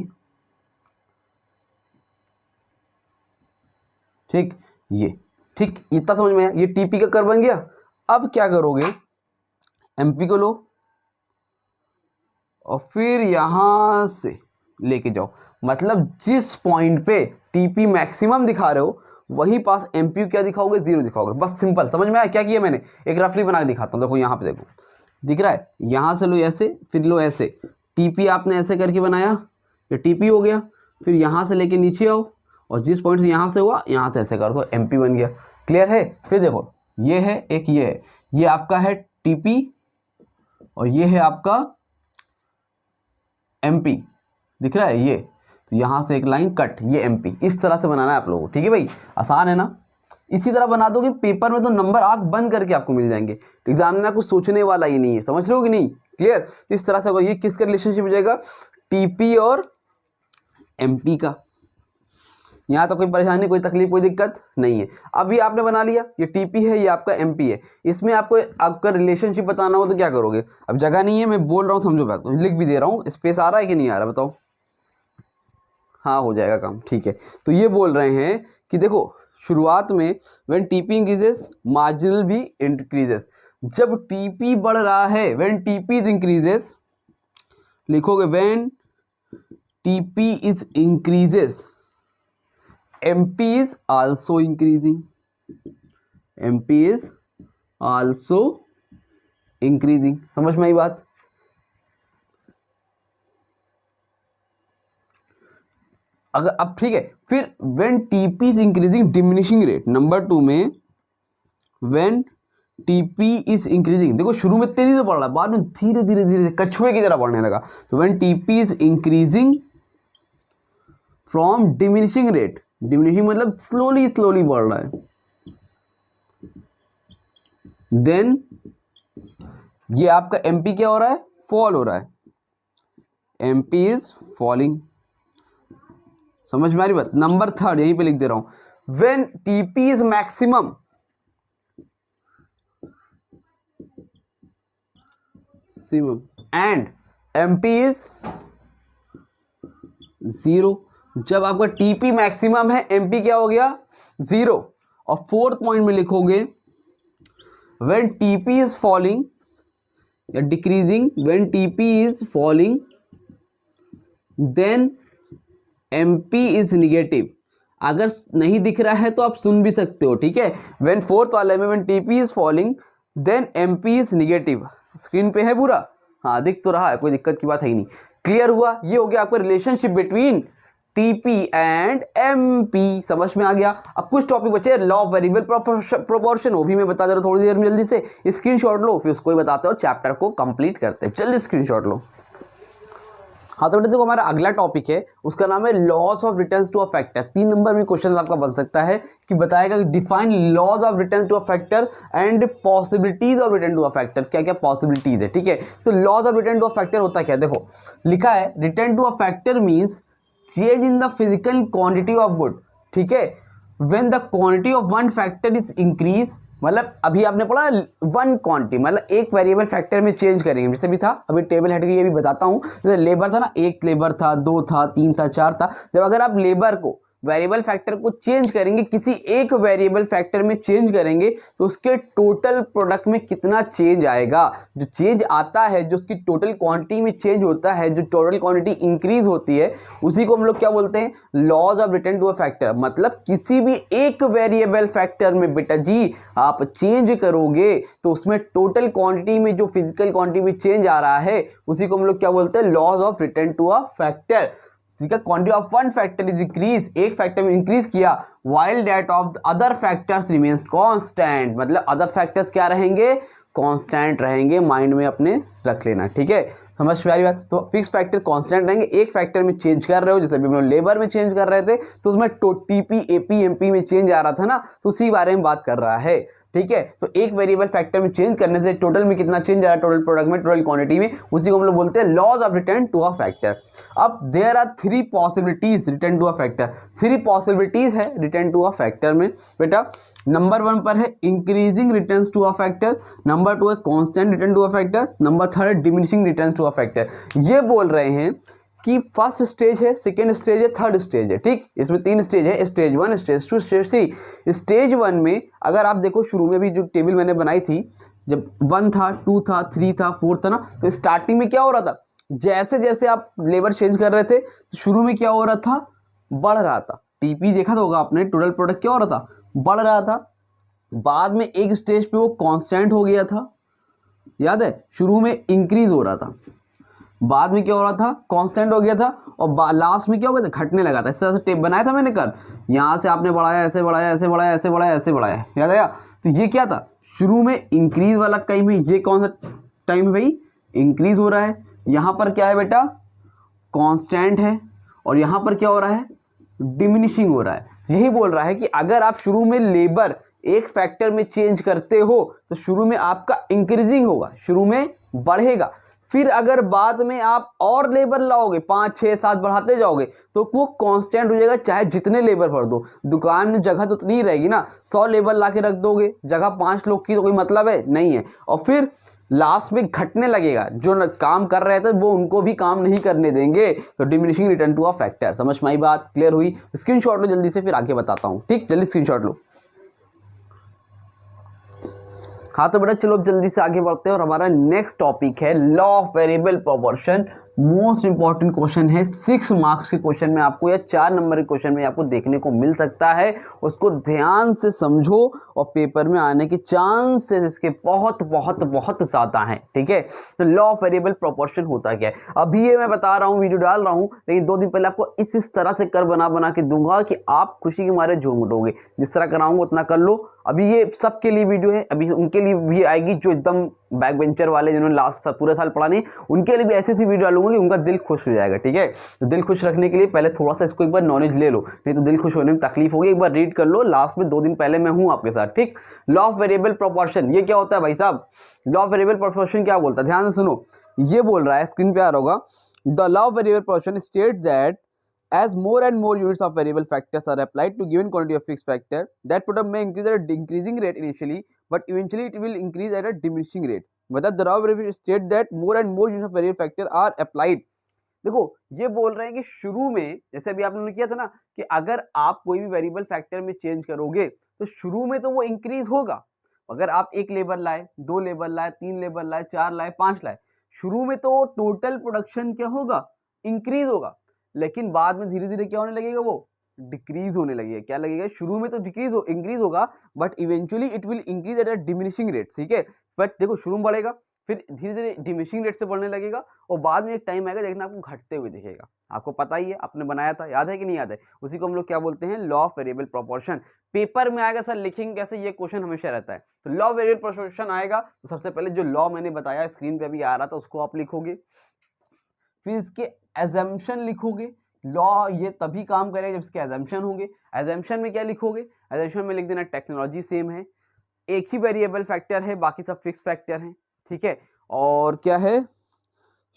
ठीक, ये ठीक, इतना समझ में आया, ये टीपी का कर्व बन गया। अब क्या करोगे, एमपी को लो और फिर यहां से लेके जाओ, मतलब जिस पॉइंट पे टीपी मैक्सिमम दिखा रहे हो वही पास एमपी क्या दिखाओगे, 0 दिखाओगे। बस सिंपल, समझ में आया क्या किया मैंने, एक रफली बना के दिखाता हूं। देखो यहाँ पे देखो, दिख रहा है, यहाँ से लो ऐसे, फिर लो ऐसे, टीपी आपने ऐसे करके बनाया, ये टीपी हो गया, फिर यहाँ से लेके नीचे आओ और जिस पॉइंट से यहाँ से हुआ यहाँ से ऐसे कर दो, एमपी बन गया। क्लियर है? फिर देखो ये है एक, ये है, ये आपका है टीपी और ये है आपका एमपी, दिख रहा है ये, तो यहाँ से एक लाइन कट, ये एमपी। इस तरह से बनाना है आप लोगों को, ठीक है भाई, आसान है ना। इसी तरह बना दो कि पेपर में तो नंबर आंख बंद करके आपको मिल जाएंगे, एग्जाम में कुछ सोचने वाला ही नहीं है, समझ रहे हो कि नहीं? क्लियर? इस तरह से होगा। ये किसका रिलेशनशिप हो जाएगा? टीपी और एमपी का। यहाँ तो कोई परेशानी, कोई तकलीफ, कोई दिक्कत नहीं है। अभी आपने बना लिया, ये टीपी है, ये आपका एमपी है। इसमें आपको आपका रिलेशनशिप बताना हो तो क्या करोगे? अब जगह नहीं है, मैं बोल रहा हूँ, समझो बात को, लिख भी दे रहा हूँ। स्पेस आ रहा है कि नहीं आ रहा बताओ? हाँ, हो जाएगा काम, ठीक है। तो ये बोल रहे हैं कि देखो शुरुआत में व्हेन टीपी इंक्रीजेस मार्जिनल भी इंक्रीजेस। जब टीपी बढ़ रहा है, व्हेन टीपी इज इंक्रीजेस, लिखोगे when TP is increases MP is also increasing, MP is also increasing। समझ में आई बात? अगर अब ठीक है, फिर when TP is increasing diminishing rate, number 2 में when TP is increasing, देखो शुरू में तेजी से बढ़ रहा है, बाद में धीरे धीरे धीरे कछुए की तरह बढ़ने लगा। तो when TP is increasing from diminishing rate, diminishing मतलब स्लोली स्लोली बढ़ रहा है, देन ये आपका एमपी क्या हो रहा है? फॉल हो रहा है, एमपी इज फॉलिंग। समझ में आ रही बात? नंबर 3 यहीं पे लिख दे रहा हूं, when TP is maximum and MP is 0। जब आपका टीपी मैक्सिमम है, एमपी क्या हो गया? 0। और 4th पॉइंट में लिखोगे व्हेन टीपी इज फॉलिंग या decreasing, when TP is falling then MP is negative. अगर नहीं दिख रहा है तो आप सुन भी सकते हो, ठीक है। व्हेन 4th वाले में when TP is falling then MP is negative. Screen पे है पूरा? हाँ, दिख तो रहा है, कोई दिक्कत की बात है ही नहीं। क्लियर हुआ? ये हो गया आपका relationship between TP and MP. समझ में आ गया? अब कुछ टॉपिक बचे, लॉ ऑफ वेरिएबल प्रोपोर्शन, वो भी मैं बता दे रहा हूँ थोड़ी देर में। जल्दी से स्क्रीनशॉट लो, फिर उसको ही बताते हो, चैप्टर को कंप्लीट करते हैं। जल्दी स्क्रीनशॉट लो। हाँ तो बेटा देखो, हमारा अगला टॉपिक है, उसका नाम है laws of returns to a factor. 3 नंबर में क्वेश्चन आपका बन सकता है कि बताएगा कि define laws of return to a factor and possibilities of return to a factor. क्या क्या पॉसिबिलिटीज है, ठीक है। तो laws of return to a factor होता क्या? देखो लिखा है, return to a factor means change in the physical quantity of good, ठीक है। When the quantity of one factor is increase, मतलब अभी आपने पढ़ा वन क्वांटिटी मतलब एक वेरिएबल फैक्टर में चेंज करेंगे, जैसे भी था, अभी टेबल हेड के ये भी बताता हूँ। जैसे लेबर था ना, 1 लेबर था, 2 था, 3 था, 4 था। जब अगर आप लेबर को वेरिएबल फैक्टर को चेंज करेंगे, किसी एक वेरिएबल फैक्टर में चेंज करेंगे, तो उसके टोटल प्रोडक्ट में कितना चेंज आएगा। जो चेंज आता है, जो उसकी टोटल क्वांटिटी में चेंज होता है, जो टोटल क्वांटिटी इंक्रीज होती है, उसी को हम लोग क्या बोलते हैं? Laws of return to a factor. मतलब किसी भी एक वेरिएबल फैक्टर में बेटा जी आप चेंज करोगे तो उसमें टोटल क्वांटिटी में जो फिजिकल क्वांटिटी में चेंज आ रहा है, उसी को हम लोग क्या बोलते हैं? Laws of return to a factor. ठीक है, quantity of one factor is increase, एक फैक्टर में इंक्रीज किया, while that of other factors remains constant. मतलब अदर फैक्टर्स क्या रहेंगे? कांस्टेंट रहेंगे। माइंड में अपने रख लेना, ठीक है। समझ में आ रही बात? तो फिक्स फैक्टर कांस्टेंट रहेंगे, एक फैक्टर में चेंज कर रहे हो, जैसे अभी हम लोग लेबर में चेंज कर रहे थे तो उसमें टीपी एपी एमपी में चेंज आ रहा था ना, तो उसी बारे में बात कर रहा है, ठीक है। तो एक वेरिएबल फैक्टर में चेंज करने से टोटल में कितना चेंज आ रहा है, टोटल प्रोडक्ट में, टोटल क्वांटिटी में, उसी को हम लोग बोलते हैं laws of return to a factor. अब there are 3 possibilities return to a factor. 3 possibilities है रिटर्न टू अ फैक्टर में बेटा। नंबर 1 पर है increasing returns to a factor, number 2 है constant return to a factor, number 3 है diminishing returns to a factor. ये बोल रहे हैं कि फर्स्ट स्टेज है, सेकेंड स्टेज है, थर्ड स्टेज है, ठीक। इसमें 3 स्टेज है, स्टेज 1, स्टेज 2, स्टेज 3। स्टेज 1 में अगर आप देखो, शुरू में भी जो टेबल मैंने बनाई थी, जब 1 था, 2 था, 3 था, 4 था ना, तो स्टार्टिंग में क्या हो रहा था, जैसे जैसे आप लेबर चेंज कर रहे थे तो शुरू में क्या हो रहा था, बढ़ रहा था। टीपी देखा होगा आपने, टोटल प्रोडक्ट क्या हो रहा था, बढ़ रहा था। बाद में एक स्टेज पे वो कांस्टेंट हो गया था, याद है, शुरू में इंक्रीज हो रहा था, बाद में क्या हो रहा था, कांस्टेंट हो गया था, और लास्ट में क्या हो गया था, घटने लगा था। इस तरह से टेप बनाया था मैंने कर, यहाँ से आपने बढ़ाया, ऐसे बढ़ाया, ऐसे बढ़ाया, ऐसे बढ़ाया, ऐसे बढ़ाया, याद आया। तो ये क्या था, शुरू में इंक्रीज वाला टाइम है, ये कौन सा टाइम है भाई, इंक्रीज हो रहा है। यहाँ पर क्या है बेटा, कांस्टेंट है, और यहाँ पर क्या हो रहा है, डिमिनिशिंग हो रहा है। यही बोल रहा है कि अगर आप शुरू में लेबर एक फैक्टर में चेंज करते हो तो शुरू में आपका इंक्रीजिंग होगा, शुरू में बढ़ेगा, फिर अगर बाद में आप और लेबर लाओगे 5 6 7 बढ़ाते जाओगे तो वो कांस्टेंट हो जाएगा, चाहे जितने लेबर भर दो। दुकान में जगह तो उतनी ही रहेगी ना, 100 लेबर ला के रख दोगे, जगह 5 लोग की तो कोई मतलब है नहीं है, और फिर लास्ट में घटने लगेगा, जो काम कर रहे थे वो उनको भी काम नहीं करने देंगे, तो diminishing return to a factor. समझ में आई बात, क्लियर हुई। स्क्रीनशॉट लो जल्दी से, फिर आगे बताता हूं, ठीक, जल्दी स्क्रीनशॉट लो। हाँ तो बेटा चलो अब जल्दी से आगे बढ़ते हैं, और हमारा नेक्स्ट टॉपिक है law of variable proportion. Most important question है, 6 मार्क्स के क्वेश्चन में आपको या 4 नंबर के क्वेश्चन में आपको देखने को मिल सकता है। उसको ध्यान से समझो और पेपर में आने के चांसेस इसके बहुत बहुत बहुत ज़्यादा हैं, ठीक है। तो लॉ ऑफ वेरिएबल प्रोपोर्शन होता क्या है, अभी ये मैं बता रहा हूँ, वीडियो डाल रहा हूँ, लेकिन 2 दिन पहले आपको इस तरह से कर बना के दूंगा कि आप खुशी के मारे झूम उठोगे। जिस तरह कराऊंगा उतना कर लो। अभी ये सबके लिए वीडियो है, अभी उनके लिए भी आएगी जो एकदम बैक बेंचर वाले, जिन्होंने लास्ट पूरे साल पढ़ा नहीं, उनके लिए भी ऐसी थी वीडियो डालूंगा कि उनका दिल खुश हो जाएगा, ठीक है। तो दिल खुश रखने के लिए पहले थोड़ा सा इसको एक बार नॉलेज ले लो, नहीं तो दिल खुश होने में तकलीफ होगी। एक बार रीड कर लो, लास्ट में 2 दिन पहले मैं हूं आपके साथ, ठीक। लॉ ऑफ वेरिएबल प्रोपोर्शन ये क्या होता है भाई साहब, लॉ ऑफ वेरिएबल प्रोपोर्शन क्या बोलता है, ध्यान से सुनो। ये बोल रहा है, स्क्रीन पे आ रहा होगा, the law of variable proportion state that as more and more units of variable factors are applied to given quantity of fixed factor, that product may increase at a decreasing rate initially, but eventually it will increase at a diminishing rate. मतलब the law of variable state that more and more units of variable factor are applied. देखो ये बोल रहे हैं कि शुरू में, जैसे अभी आपने किया था ना, कि अगर आप कोई भी वेरिएबल फैक्टर में चेंज करोगे तो शुरू में तो वो इंक्रीज होगा। अगर आप 1 लेबर लाए, 2 लेबर लाए, 3 लेबर लाए, 4 लाए, 5 लाए, शुरू में तो टोटल प्रोडक्शन क्या होगा, इंक्रीज होगा, लेकिन बाद में धीरे धीरे क्या होने लगेगा, वो डिक्रीज होने लगेगा। क्या लगेगा, शुरू में तो इंक्रीज होगा, but eventually it will increase at a diminishing rate, ठीक है। बट देखो शुरू में बढ़ेगा, फिर धीरे धीरे डिमिनिशिंग रेट से बढ़ने लगेगा, और बाद में एक टाइम आएगा देखना आपको घटते हुए दिखेगा। आपको पता ही है, आपने बनाया था, याद है कि नहीं याद है, उसी को हम लोग क्या बोलते हैं, law of variable proportion. Paper में आएगा सर, लिखेंगे कैसे, ये क्वेश्चन हमेशा रहता है। तो लॉ ऑफ वेरिएबल प्रोपोर्शन आएगा तो सबसे पहले जो लॉ मैंने बताया स्क्रीन पे भी आ रहा था उसको आप लिखोगे, फिर इसके एजम्पशन लिखोगे। लॉ ये तभी काम करेगा जब इसके एजम्पशन होंगे। एजम्पशन में क्या लिखोगे, एजम्पशन में लिख देना टेक्नोलॉजी सेम है, एक ही वेरिएबल फैक्टर है, बाकी सब फिक्स फैक्टर हैं, ठीक है। और क्या है,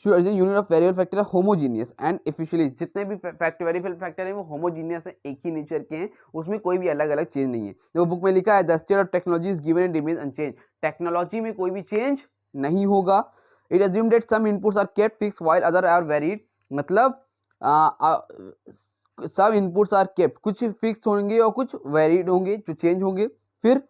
यूनिट ऑफ वेरिएबल फैक्टर है होमोजीनियस एंड एफिशिएंटली, जितने भी वेरिएबल फैक्टर हैं वो होमोजीनियस है, एक ही नेचर के हैं, उसमें कोई भी अलग अलग चेंज नहीं है। तो बुक में लिखा है the state of technology is given and remains unchange, technology में कोई भी चेंज नहीं होगा। It assumed that some inputs are kept fixed while other are varied, मतलब सब इनपुट्स आर केप्ट, कुछ फिक्स होंगे और कुछ वेरिड होंगे, जो चेंज होंगे। फिर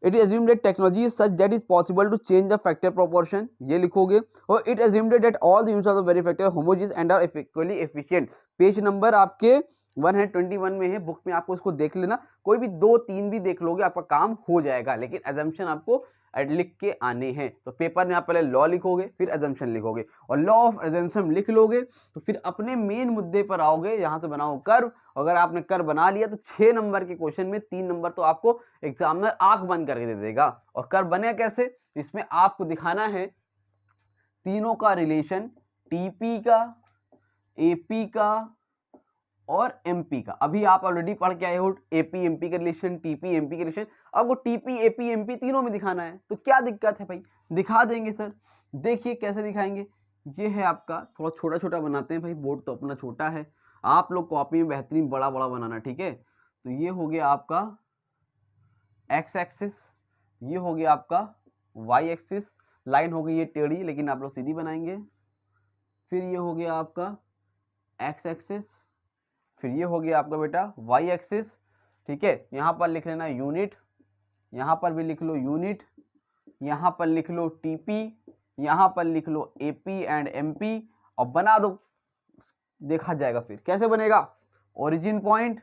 it assumed that technology is such that it's possible to change the factor proportion, ये लिखोगे। और it assumed that all the units of the variable factor are homogeneous and are equally efficient। Page number आपके 121 में है, book में आपको इसको देख लेना, कोई भी 2 3 भी देख लोगे आपका काम हो जाएगा, लेकिन assumption आपको लिख के आने हैं। तो पेपर में आप पहले लॉ लिखोगे, फिर assumption लिखोगे, और लॉ ऑफ assumption लिख लोगे तो फिर अपने मेन मुद्दे पर आओगे, यहाँ से बनाओ कर्व। अगर आपने कर्व बना लिया तो 6 नंबर के क्वेश्चन में 3 नंबर तो आपको एग्जामिनर आंख बंद करके दे देगा। और कर्व बने कैसे, इसमें आपको दिखाना है तीनों का रिलेशन, टीपी का, एपी का और एमपी का। अभी आप ऑलरेडी पढ़ के आए हो एपी एमपी का रिलेशन, टीपी एमपी का रिलेशन, आपको टीपी एपी एमपी तीनों में दिखाना है। तो क्या दिक्कत है भाई, दिखा देंगे सर। देखिए कैसे दिखाएंगे, ये है आपका, थोड़ा छोटा छोटा बनाते हैं भाई, बोर्ड तो अपना छोटा है, आप लोग कॉपी में बेहतरीन बड़ा बड़ा बनाना, ठीक है। तो ये हो गया आपका एक्स एक्सिस, ये हो गया आपका वाई एक्सिस, लाइन हो गई ये टेढ़ी, लेकिन आप लोग सीधी बनाएंगे। फिर ये हो गया आपका एक्स एक्सिस, फिर ये हो गया आपका बेटा वाई एक्सिस, ठीक है। यहाँ पर लिख लेना यूनिट, यहाँ पर भी लिख लो यूनिट, यहाँ पर लिख लो टीपी, यहाँ पर लिख लो एपी एंड एमपी, और बना दो, देखा जाएगा फिर कैसे बनेगा। Origin point,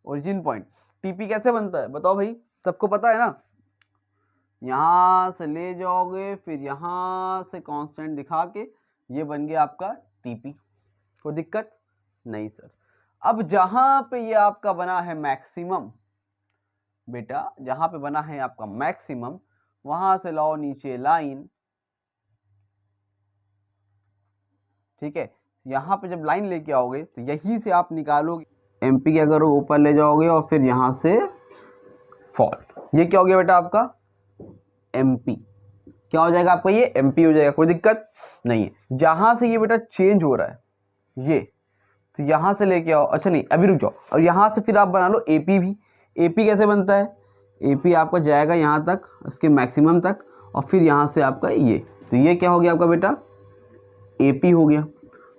origin point TP कैसे बनता है बताओ भाई, सबको पता है ना, यहाँ से ले जाओगे, फिर यहाँ से कांस्टेंट दिखा के ये बन गया आपका टीपी। कोई दिक्कत नहीं सर। अब जहां पे ये आपका बना है मैक्सिमम, बेटा जहां पे बना है आपका मैक्सिमम, वहां से लाओ नीचे लाइन, ठीक है। यहाँ पे जब लाइन लेके आओगे तो यहीं से आप निकालोगे एमपी के, अगर ऊपर ले जाओगे और फिर यहाँ से फॉल्ट, ये क्या हो गया बेटा आपका एमपी। क्या हो जाएगा आपका ये एमपी हो जाएगा। कोई दिक्कत नहीं है। जहां से ये बेटा चेंज हो रहा है ये, तो यहां से लेके आओ, अच्छा नहीं अभी रुक जाओ, और यहां से फिर आप बना लो एपी भी। एपी कैसे बनता है, एपी आपका जाएगा यहाँ तक, इसके मैक्सिमम तक, और फिर यहाँ से आपका ये, तो ये क्या हो गया आपका बेटा एपी हो गया।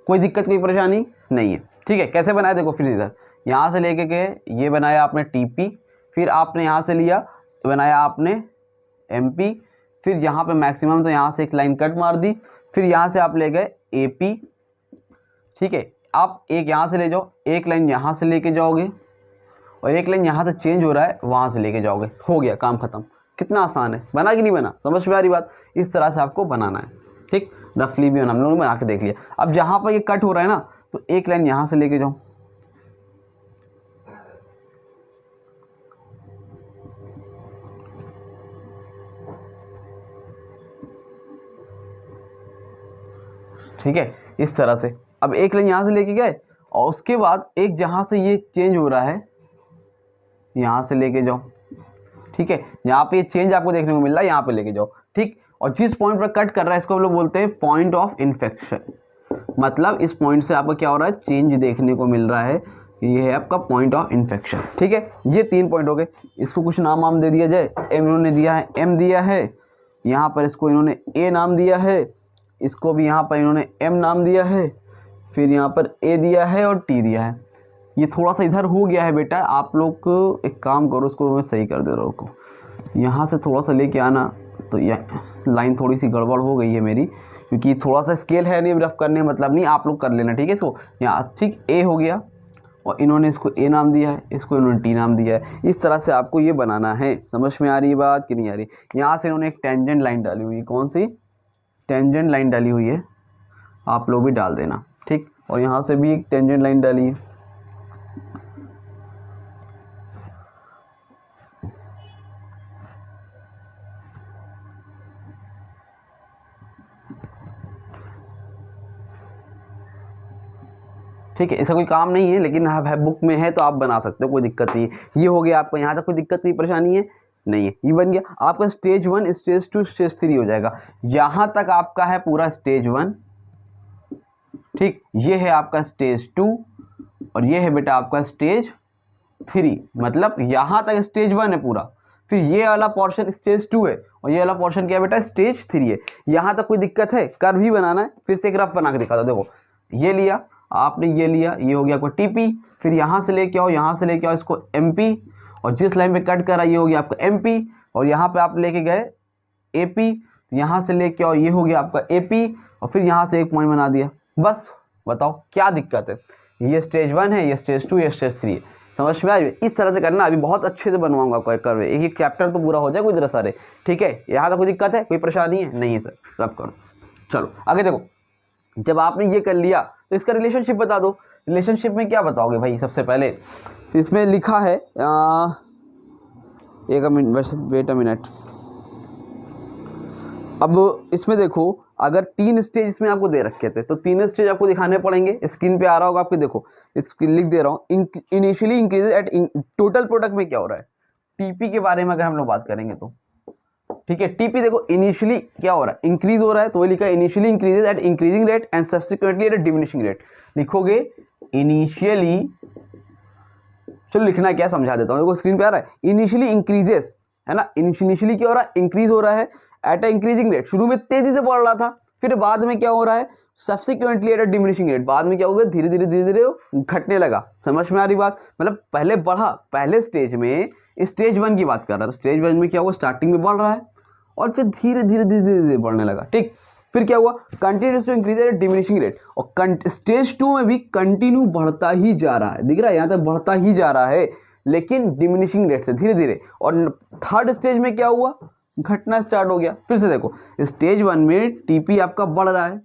कोई दिक्कत कोई परेशानी नहीं है, ठीक है। कैसे बनाया देखो, फिर इधर यहाँ से लेके गए, ये बनाया आपने टीपी, फिर आपने यहाँ से लिया बनाया आपने एमपी, फिर यहाँ पे मैक्सिमम, तो यहाँ से एक लाइन कट मार दी, फिर यहाँ से आप ले गए एपी, ठीक है। आप एक यहाँ से ले जाओ, एक लाइन यहाँ से लेके जाओगे, और एक लाइन यहाँ से चेंज हो रहा है वहाँ से लेके जाओगे, हो गया काम खत्म। कितना आसान है, बना कि नहीं बना, समझ में आ रही बात। इस तरह से आपको बनाना है, ठीक। रफली भी हम लोगों ने बना के देख लिया। अब जहाँ पर ये कट हो रहा है ना, तो एक लाइन यहाँ से लेके जाओ, ठीक है, इस तरह से। अब एक लाइन यहाँ से लेके गए, और उसके बाद एक जहाँ से ये चेंज हो रहा है यहाँ से लेके जाओ, ठीक है। यहाँ पे ये चेंज आपको देखने को मिल रहा है, यहाँ पे लेके जाओ, ठीक। और जिस पॉइंट पर कट कर रहा है इसको हम लोग बोलते हैं पॉइंट ऑफ इन्फेक्शन। मतलब इस पॉइंट से आपको क्या हो रहा है, चेंज देखने को मिल रहा है, ये है आपका पॉइंट ऑफ इन्फेक्शन, ठीक है। ये 3 पॉइंट हो गए। इसको कुछ नाम दे दिया जाए, एम इन्होंने दिया है, एम दिया है, यहाँ पर इसको इन्होंने ए नाम दिया है, इसको भी यहाँ पर इन्होंने एम नाम दिया है, फिर यहाँ पर ए दिया है और टी दिया है। ये थोड़ा सा इधर हो गया है बेटा, आप लोग एक काम करो, इसको मैं सही कर दे रहा हूँ, यहाँ से थोड़ा सा लेके आना। तो यह लाइन थोड़ी सी गड़बड़ हो गई है मेरी, क्योंकि थोड़ा सा स्केल है नहीं, रफ करने मतलब नहीं, आप लोग कर लेना, ठीक है। इसको यहाँ ठीक ए हो गया, और इन्होंने इसको ए नाम दिया है, इसको इन्होंने टी नाम दिया है। इस तरह से आपको ये बनाना है। समझ में आ रही है बात कि नहीं आ रही। यहाँ से इन्होंने एक टेंजेंट लाइन डाली हुई है, कौन सी टेंजेंट लाइन डाली हुई है, आप लोग भी डाल देना, ठीक। और यहाँ से भी एक टेंजेंट लाइन डाली है, ठीक है। इसका कोई काम नहीं है, लेकिन हाँ बुक में है तो आप बना सकते हो, कोई दिक्कत नहीं है। ये हो गया आपको, यहाँ तक कोई दिक्कत नहीं परेशानी है नहीं है। ये बन गया आपका स्टेज 1, स्टेज 2, स्टेज 3 हो जाएगा। यहाँ तक आपका है पूरा स्टेज 1, ठीक। ये है आपका स्टेज 2, और ये है बेटा आपका स्टेज 3। मतलब यहाँ तक स्टेज 1 है पूरा, फिर ये वाला पोर्शन स्टेज 2 है, और ये वाला पोर्शन क्या है बेटा स्टेज 3 है। यहाँ तक कोई दिक्कत है, कर्व ही बनाना है। फिर से एक रफ बना के दिखा दो, देखो ये लिया आपने, ये लिया, ये हो गया आपको टीपी, फिर यहाँ से लेके आओ, यहाँ से लेके आओ इसको एमपी, और जिस लाइन पे कट करा ये हो गया आपका एमपी, और यहाँ पे आप लेके गए एपी, तो यहाँ से लेके आओ, ये हो गया आपका एपी, और फिर यहाँ से एक पॉइंट बना दिया। बस बताओ क्या दिक्कत है। ये स्टेज 1 है, ये स्टेज 2, ये स्टेज 3 है। समझ में आ रही है। इस तरह से करना, अभी बहुत अच्छे से बनवाऊंगा आपका कर्व, एक चैप्टर तो पूरा हो जाए कोई तरह सारे, ठीक है। यहाँ तक कोई दिक्कत है, कोई परेशानी है नहीं है सर, रफ करो। चलो आगे देखो, जब आपने ये कर लिया तो इसका रिलेशनशिप बता दो। रिलेशनशिप में क्या बताओगे भाई, सबसे पहले इसमें लिखा है एक मिनट, वेट अ मिनट। अब इसमें देखो, अगर 3 स्टेज इसमें आपको दे रखे थे, तो 3 स्टेज आपको दिखाने पड़ेंगे। स्क्रीन पे आ रहा होगा आपके, देखो इसको लिख दे रहा हूँ। Initially increases eight, total product में क्या हो रहा है, टीपी के बारे में अगर हम लोग बात करेंगे तो, ठीक है। टीपी देखो इनिशियली क्या हो रहा है, इंक्रीज हो रहा है, तो ये लिखा है initially increases at increasing rate and subsequently at diminishing rate. लिखोगे इनिशियली, चलो लिखना क्या समझा देता हूँ, देखो स्क्रीन पे आ रहा है इनिशियली इंक्रीजेस, है ना। इनिशियली क्या हो रहा है, इंक्रीज हो रहा है एट अ इंक्रीजिंग रेट, शुरू में तेजी से बढ़ रहा था, फिर बाद में क्या हो रहा है subsequently at a diminishing rate, बाद में क्या हो गया धीरे धीरे घटने लगा। समझ में आ रही बात, मतलब पहले बढ़ा, पहले स्टेज में स्टेज 1 की बात कर रहा था, स्टेज 1 में क्या हुआ स्टार्टिंग में बढ़ रहा है और फिर धीरे धीरे बढ़ने लगा, ठीक। फिर क्या हुआ continues to increase at diminishing rate, और स्टेज 2 में भी कंटिन्यू बढ़ता ही जा रहा है, दिख रहा है यहाँ तक बढ़ता ही जा रहा है, लेकिन डिमिनिशिंग रेट से धीरे धीरे। और थर्ड स्टेज में क्या हुआ, घटना स्टार्ट हो गया। फिर से देखो, स्टेज 1 में टीपी आपका बढ़ रहा है,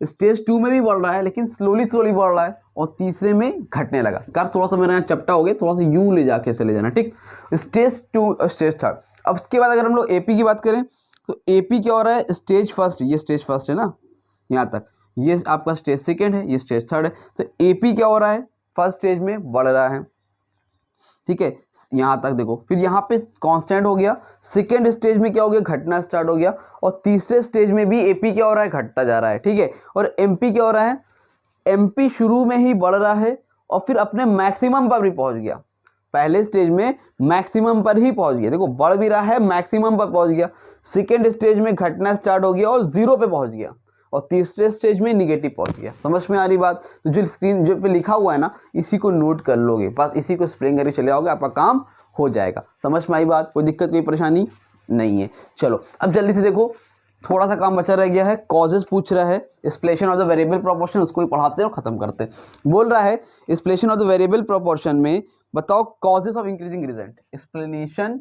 स्टेज 2 में भी बढ़ रहा है लेकिन स्लोली बढ़ रहा है, और तीसरे में घटने लगा। कर थोड़ा सा मेरे यहाँ चपटा हो गया, थोड़ा सा यूं ले जाके से ले जाना, ठीक। Stage 2 stage 3। अब उसके बाद अगर हम लोग एपी की बात करें तो एपी क्या हो रहा है, स्टेज फर्स्ट, ये स्टेज फर्स्ट है ना यहाँ तक, ये आपका स्टेज सेकेंड है, ये स्टेज थर्ड है। तो एपी क्या हो रहा है, फर्स्ट स्टेज में बढ़ रहा है, ठीक है, यहाँ तक देखो। फिर यहाँ पे कांस्टेंट हो गया, सेकेंड स्टेज में क्या हो गया, घटना स्टार्ट हो गया, और तीसरे स्टेज में भी एपी क्या हो रहा है, घटता जा रहा है, ठीक है। और एमपी क्या हो रहा है, एमपी शुरू में ही बढ़ रहा है और फिर अपने मैक्सिमम पर भी पहुंच गया, पहले स्टेज में मैक्सिमम पर ही पहुंच गया, देखो बढ़ भी रहा है, मैक्सिमम पर पहुंच गया। सेकेंड स्टेज में घटना स्टार्ट हो गया और 0 पे पहुंच गया, और तीसरे स्टेज में निगेटिव पहुंच गया। समझ में आ रही बात? तो जो स्क्रीन जो पे लिखा हुआ है ना, इसी को नोट कर लोगे, बस इसी को स्प्रेइंग करके चले आओगे, आपका काम हो जाएगा। समझ में आई बात? कोई दिक्कत कोई परेशानी नहीं है। चलो अब जल्दी से देखो, थोड़ा सा काम बचा रह गया है, कॉजेस पूछ रहा है, explanation of the variable proportion, उसको ही पढ़ाते हैं और खत्म करते हैं। बोल रहा है explanation of the variable proportion में बताओ causes of increasing result, explanation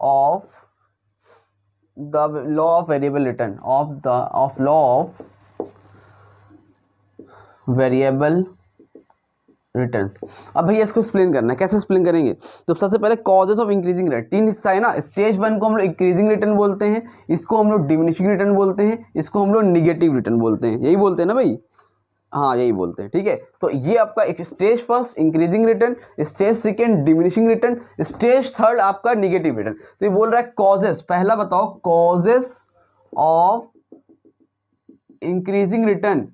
of the law of variable return of law of variable returns। अब भैया इसको एक्सप्लेन करना है, कैसे एक्सप्लेन करेंगे? तो सबसे पहले कॉजेस ऑफ इंक्रीजिंग रिटर्न, 3 हिस्सा है ना। स्टेज 1 को हम लोग इंक्रीजिंग रिटर्न बोलते हैं, इसको हम लोग डिमिनिशिंग रिटर्न बोलते हैं, इसको हम लोग निगेटिव रिटर्न बोलते हैं, यही बोलते हैं ना भाई? हाँ यही बोलते हैं, ठीक है। तो ये आपका एक stage first increasing return, stage second diminishing return, stage third आपका निगेटिव रिटर्न। तो ये बोल रहा है कॉजेस, पहला बताओ causes of increasing return.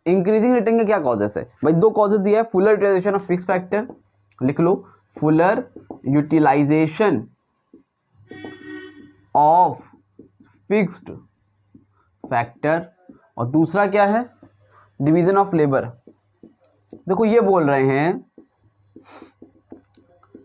Increasing return के क्या कॉजेस है भाई? 2 कॉजेस दिया है, fuller utilization of fix factor, लिख लो fuller utilization of fixed factor, और दूसरा क्या है, डिवीजन ऑफ लेबर। देखो ये बोल रहे हैं,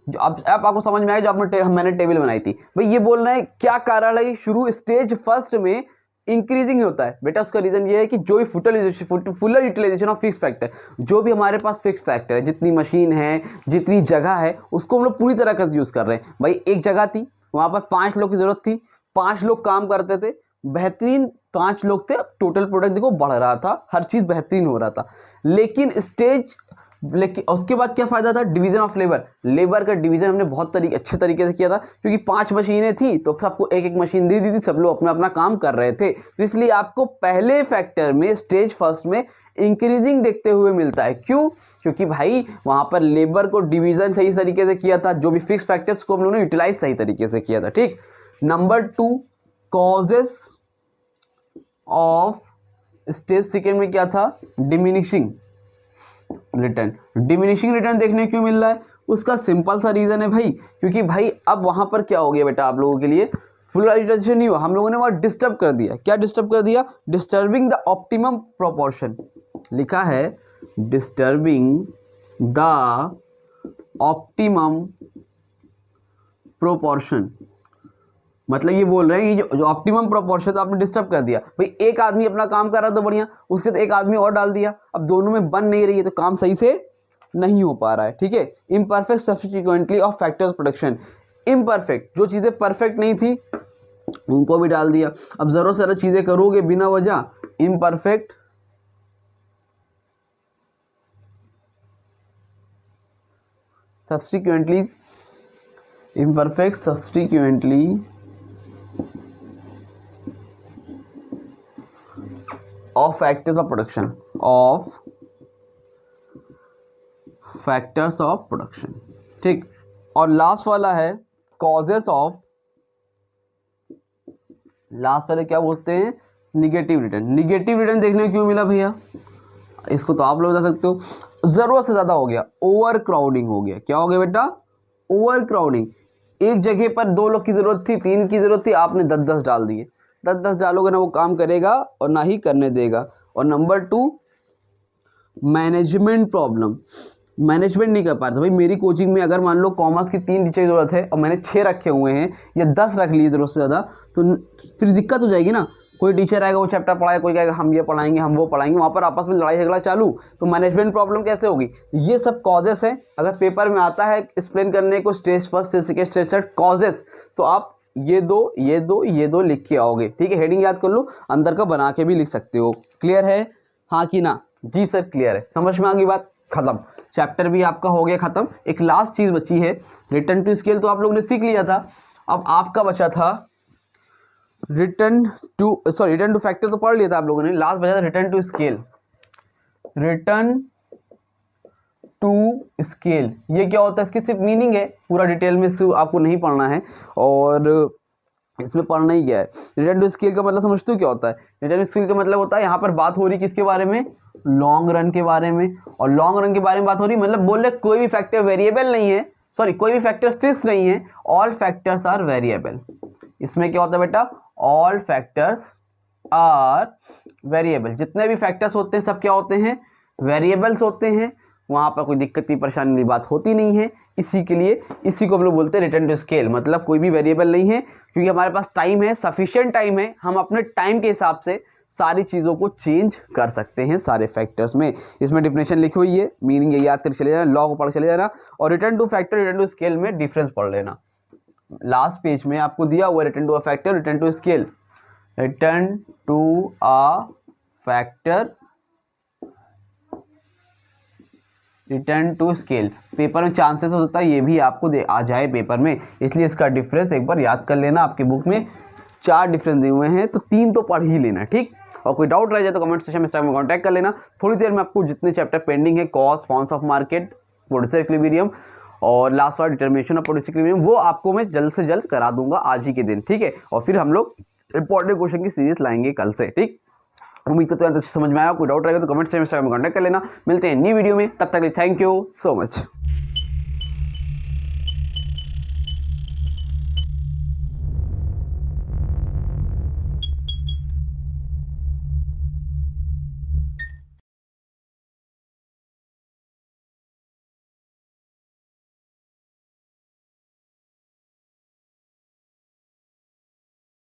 जो अब आपको समझ में आया, जो मैंने टेबल बनाई थी भाई, ये बोल रहे हैं क्या कारण है शुरू स्टेज फर्स्ट में इंक्रीजिंग होता है बेटा। उसका रीजन ये है कि जो भी fuller utilization of fix factor, जो भी हमारे पास फिक्स फैक्टर है, जितनी मशीन है, जितनी जगह है, उसको हम लोग पूरी तरह का यूज कर रहे हैं। भाई एक जगह थी, वहां पर 5 लोग की जरूरत थी, 5 लोग काम करते थे, बेहतरीन 5 लोग थे, टोटल प्रोडक्ट देखो बढ़ रहा था, हर चीज बेहतरीन हो रहा था। लेकिन उसके बाद क्या फायदा था, डिवीजन ऑफ लेबर। लेबर का डिवीजन हमने बहुत अच्छे तरीके से किया था, क्योंकि 5 मशीनें थी तो सबको एक एक मशीन दे दी थी, सब लोग अपना अपना काम कर रहे थे। तो इसलिए आपको पहले फैक्टर में स्टेज फर्स्ट में इंक्रीजिंग देखते हुए मिलता है। क्यों? क्योंकि भाई वहां पर लेबर को डिवीजन सही तरीके से किया था, जो भी फिक्स फैक्टर्स को हम लोगों ने यूटिलाइज सही तरीके से किया था, ठीक। Number 2 causes of stage second में क्या था, डिमिनिशिंग रिटर्न। डिमिनिशिंग रिटर्न देखने क्यों मिल रहा है? उसका सिंपल सा रीजन है भाई, क्योंकि भाई अब वहां पर क्या हो गया बेटा, आप लोगों के लिए फुल यूटिलाइजेशन नहीं हुआ, हम लोगों ने वहां डिस्टर्ब कर दिया। क्या डिस्टर्ब कर दिया? डिस्टर्बिंग द ऑप्टिमम प्रोपोर्शन, लिखा है डिस्टर्बिंग द ऑप्टिमम प्रोपोर्शन। मतलब ये बोल रहे हैं कि जो ऑप्टिमम प्रोपोर्शन आपने डिस्टर्ब कर दिया। भाई एक आदमी अपना काम कर रहा था बढ़िया, उसके तो एक आदमी और डाल दिया, अब दोनों में बन नहीं रही है, तो काम सही से नहीं हो पा रहा है, ठीक है। Imperfect substitutability of factors production, imperfect, जो चीजें परफेक्ट नहीं थी उनको भी डाल दिया। अब जरूरत से ज्यादा चीजें करोगे बिना वजह, imperfect substitutability, imperfect substitutability of factors of production, of factors of production, ठीक। और लास्ट वाला है causes of, लास्ट वाले क्या बोलते हैं, निगेटिव रिटर्न। निगेटिव रिटर्न देखने को क्यों मिला भैया? इसको तो आप लोग बता सकते हो, जरूरत से ज्यादा हो गया, ओवर क्राउडिंग हो गया। क्या हो गया बेटा? Over crowding. एक जगह पर 2 लोग की जरूरत थी, 3 की जरूरत थी, आपने 10-10 डाल दिए। 10-10 डालोगे ना, वो काम करेगा और ना ही करने देगा। और नंबर 2 मैनेजमेंट प्रॉब्लम, मैनेजमेंट नहीं कर पा रहा था। भाई मेरी कोचिंग में अगर मान लो कॉमर्स की 3 टीचर की जरूरत है और मैंने 6 रखे हुए हैं या 10 रख लिए जरूरत से ज़्यादा, तो फिर दिक्कत हो जाएगी ना। कोई टीचर आएगा वो चैप्टर पढ़ाएगा, कोई कहेगा हम ये पढ़ाएंगे हम वो पढ़ाएंगे, वहाँ पर आपस में लड़ाई झगड़ा चालू, तो मैनेजमेंट प्रॉब्लम कैसे होगी। ये सब कॉजेस हैं। अगर पेपर में आता है एक्सप्लेन करने को stage first stage second stage third causes, तो आप ये दो लिख के आओगे, ठीक है। हेडिंग याद कर लो, अंदर का बना के भी लिख सकते हो। क्लियर है, हाँ कि ना? जी सर क्लियर है, समझ में आ गई बात, खत्म। चैप्टर भी आपका हो गया खत्म। एक लास्ट चीज बची है रिटर्न टू स्केल, तो आप लोगों ने सीख लिया था। अब आपका बचा था रिटर्न टू फैक्टर तो पढ़ लिया था आप लोगों ने, लास्ट बचा था return to scale. Return to scale ये क्या होता है, इसकी सिर्फ मीनिंग है, पूरा डिटेल में आपको नहीं पढ़ना है और इसमें पढ़ना ही क्या है। रिटर्न टू स्केल का मतलब समझते हो क्या होता है? रिटर्न टू स्केल का मतलब होता है यहाँ पर बात हो रही किसके बारे में, लॉन्ग रन के बारे में। और लॉन्ग रन के बारे में बात हो रही मतलब बोल रहे कोई भी फैक्टर वेरिएबल नहीं है, सॉरी कोई भी फैक्टर फिक्स नहीं है, ऑल फैक्टर्स आर वेरिएबल। इसमें क्या होता है बेटा, ऑल फैक्टर्स आर वेरिएबल। जितने भी फैक्टर्स होते हैं सब क्या होते हैं, वेरिएबल्स होते हैं। वहां पर कोई दिक्कत की परेशानी की बात होती नहीं है। इसी के लिए इसी को हम लोग बोलते हैं रिटर्न टू स्केल, मतलब कोई भी वेरिएबल नहीं है, क्योंकि हमारे पास टाइम है, सफिशिएंट टाइम है, हम अपने टाइम के हिसाब से सारी चीज़ों को चेंज कर सकते हैं सारे फैक्टर्स में। इसमें डिफिनेशन लिखी हुई है, मीनिंग ये याद करके चले जाना, लॉ को पढ़ चले जाना, और return to factor return to scale में डिफरेंस पढ़ लेना। लास्ट पेज में आपको दिया हुआ return to a factor return to scale. Return to a factor return to scale, paper में चांसेस हो सकता है ये भी आपको आ जाए पेपर में, इसलिए इसका डिफरेंस एक बार याद कर लेना। आपकी बुक में 4 डिफरेंस दिए हुए हैं तो 3 तो पढ़ ही लेना, ठीक। और कोई डाउट रह जाए तो कमेंट सेक्शन में इस टाइम में कॉन्टैक्ट कर लेना। थोड़ी देर में आपको जितने चैप्टर पेंडिंग है, cost forms of market, producer equilibrium और लास्ट वाला डिटर्मिनेशन ऑफ प्रोड्यूसर इक्विलिब्रियम, वो आपको मैं जल्द से जल्द करा दूंगा आज ही के दिन, ठीक है। और फिर हम लोग इंपॉर्टेंट क्वेश्चन की सीरीज लाएंगे कल से, ठीक। उम्मीद करते हैं समझ में आया। कोई डाउट रहेगा तो कमेंट सेक्शन में कॉन्टैक्ट कर लेना। मिलते हैं न्यू वीडियो में, तब तक थैंक यू सो मच।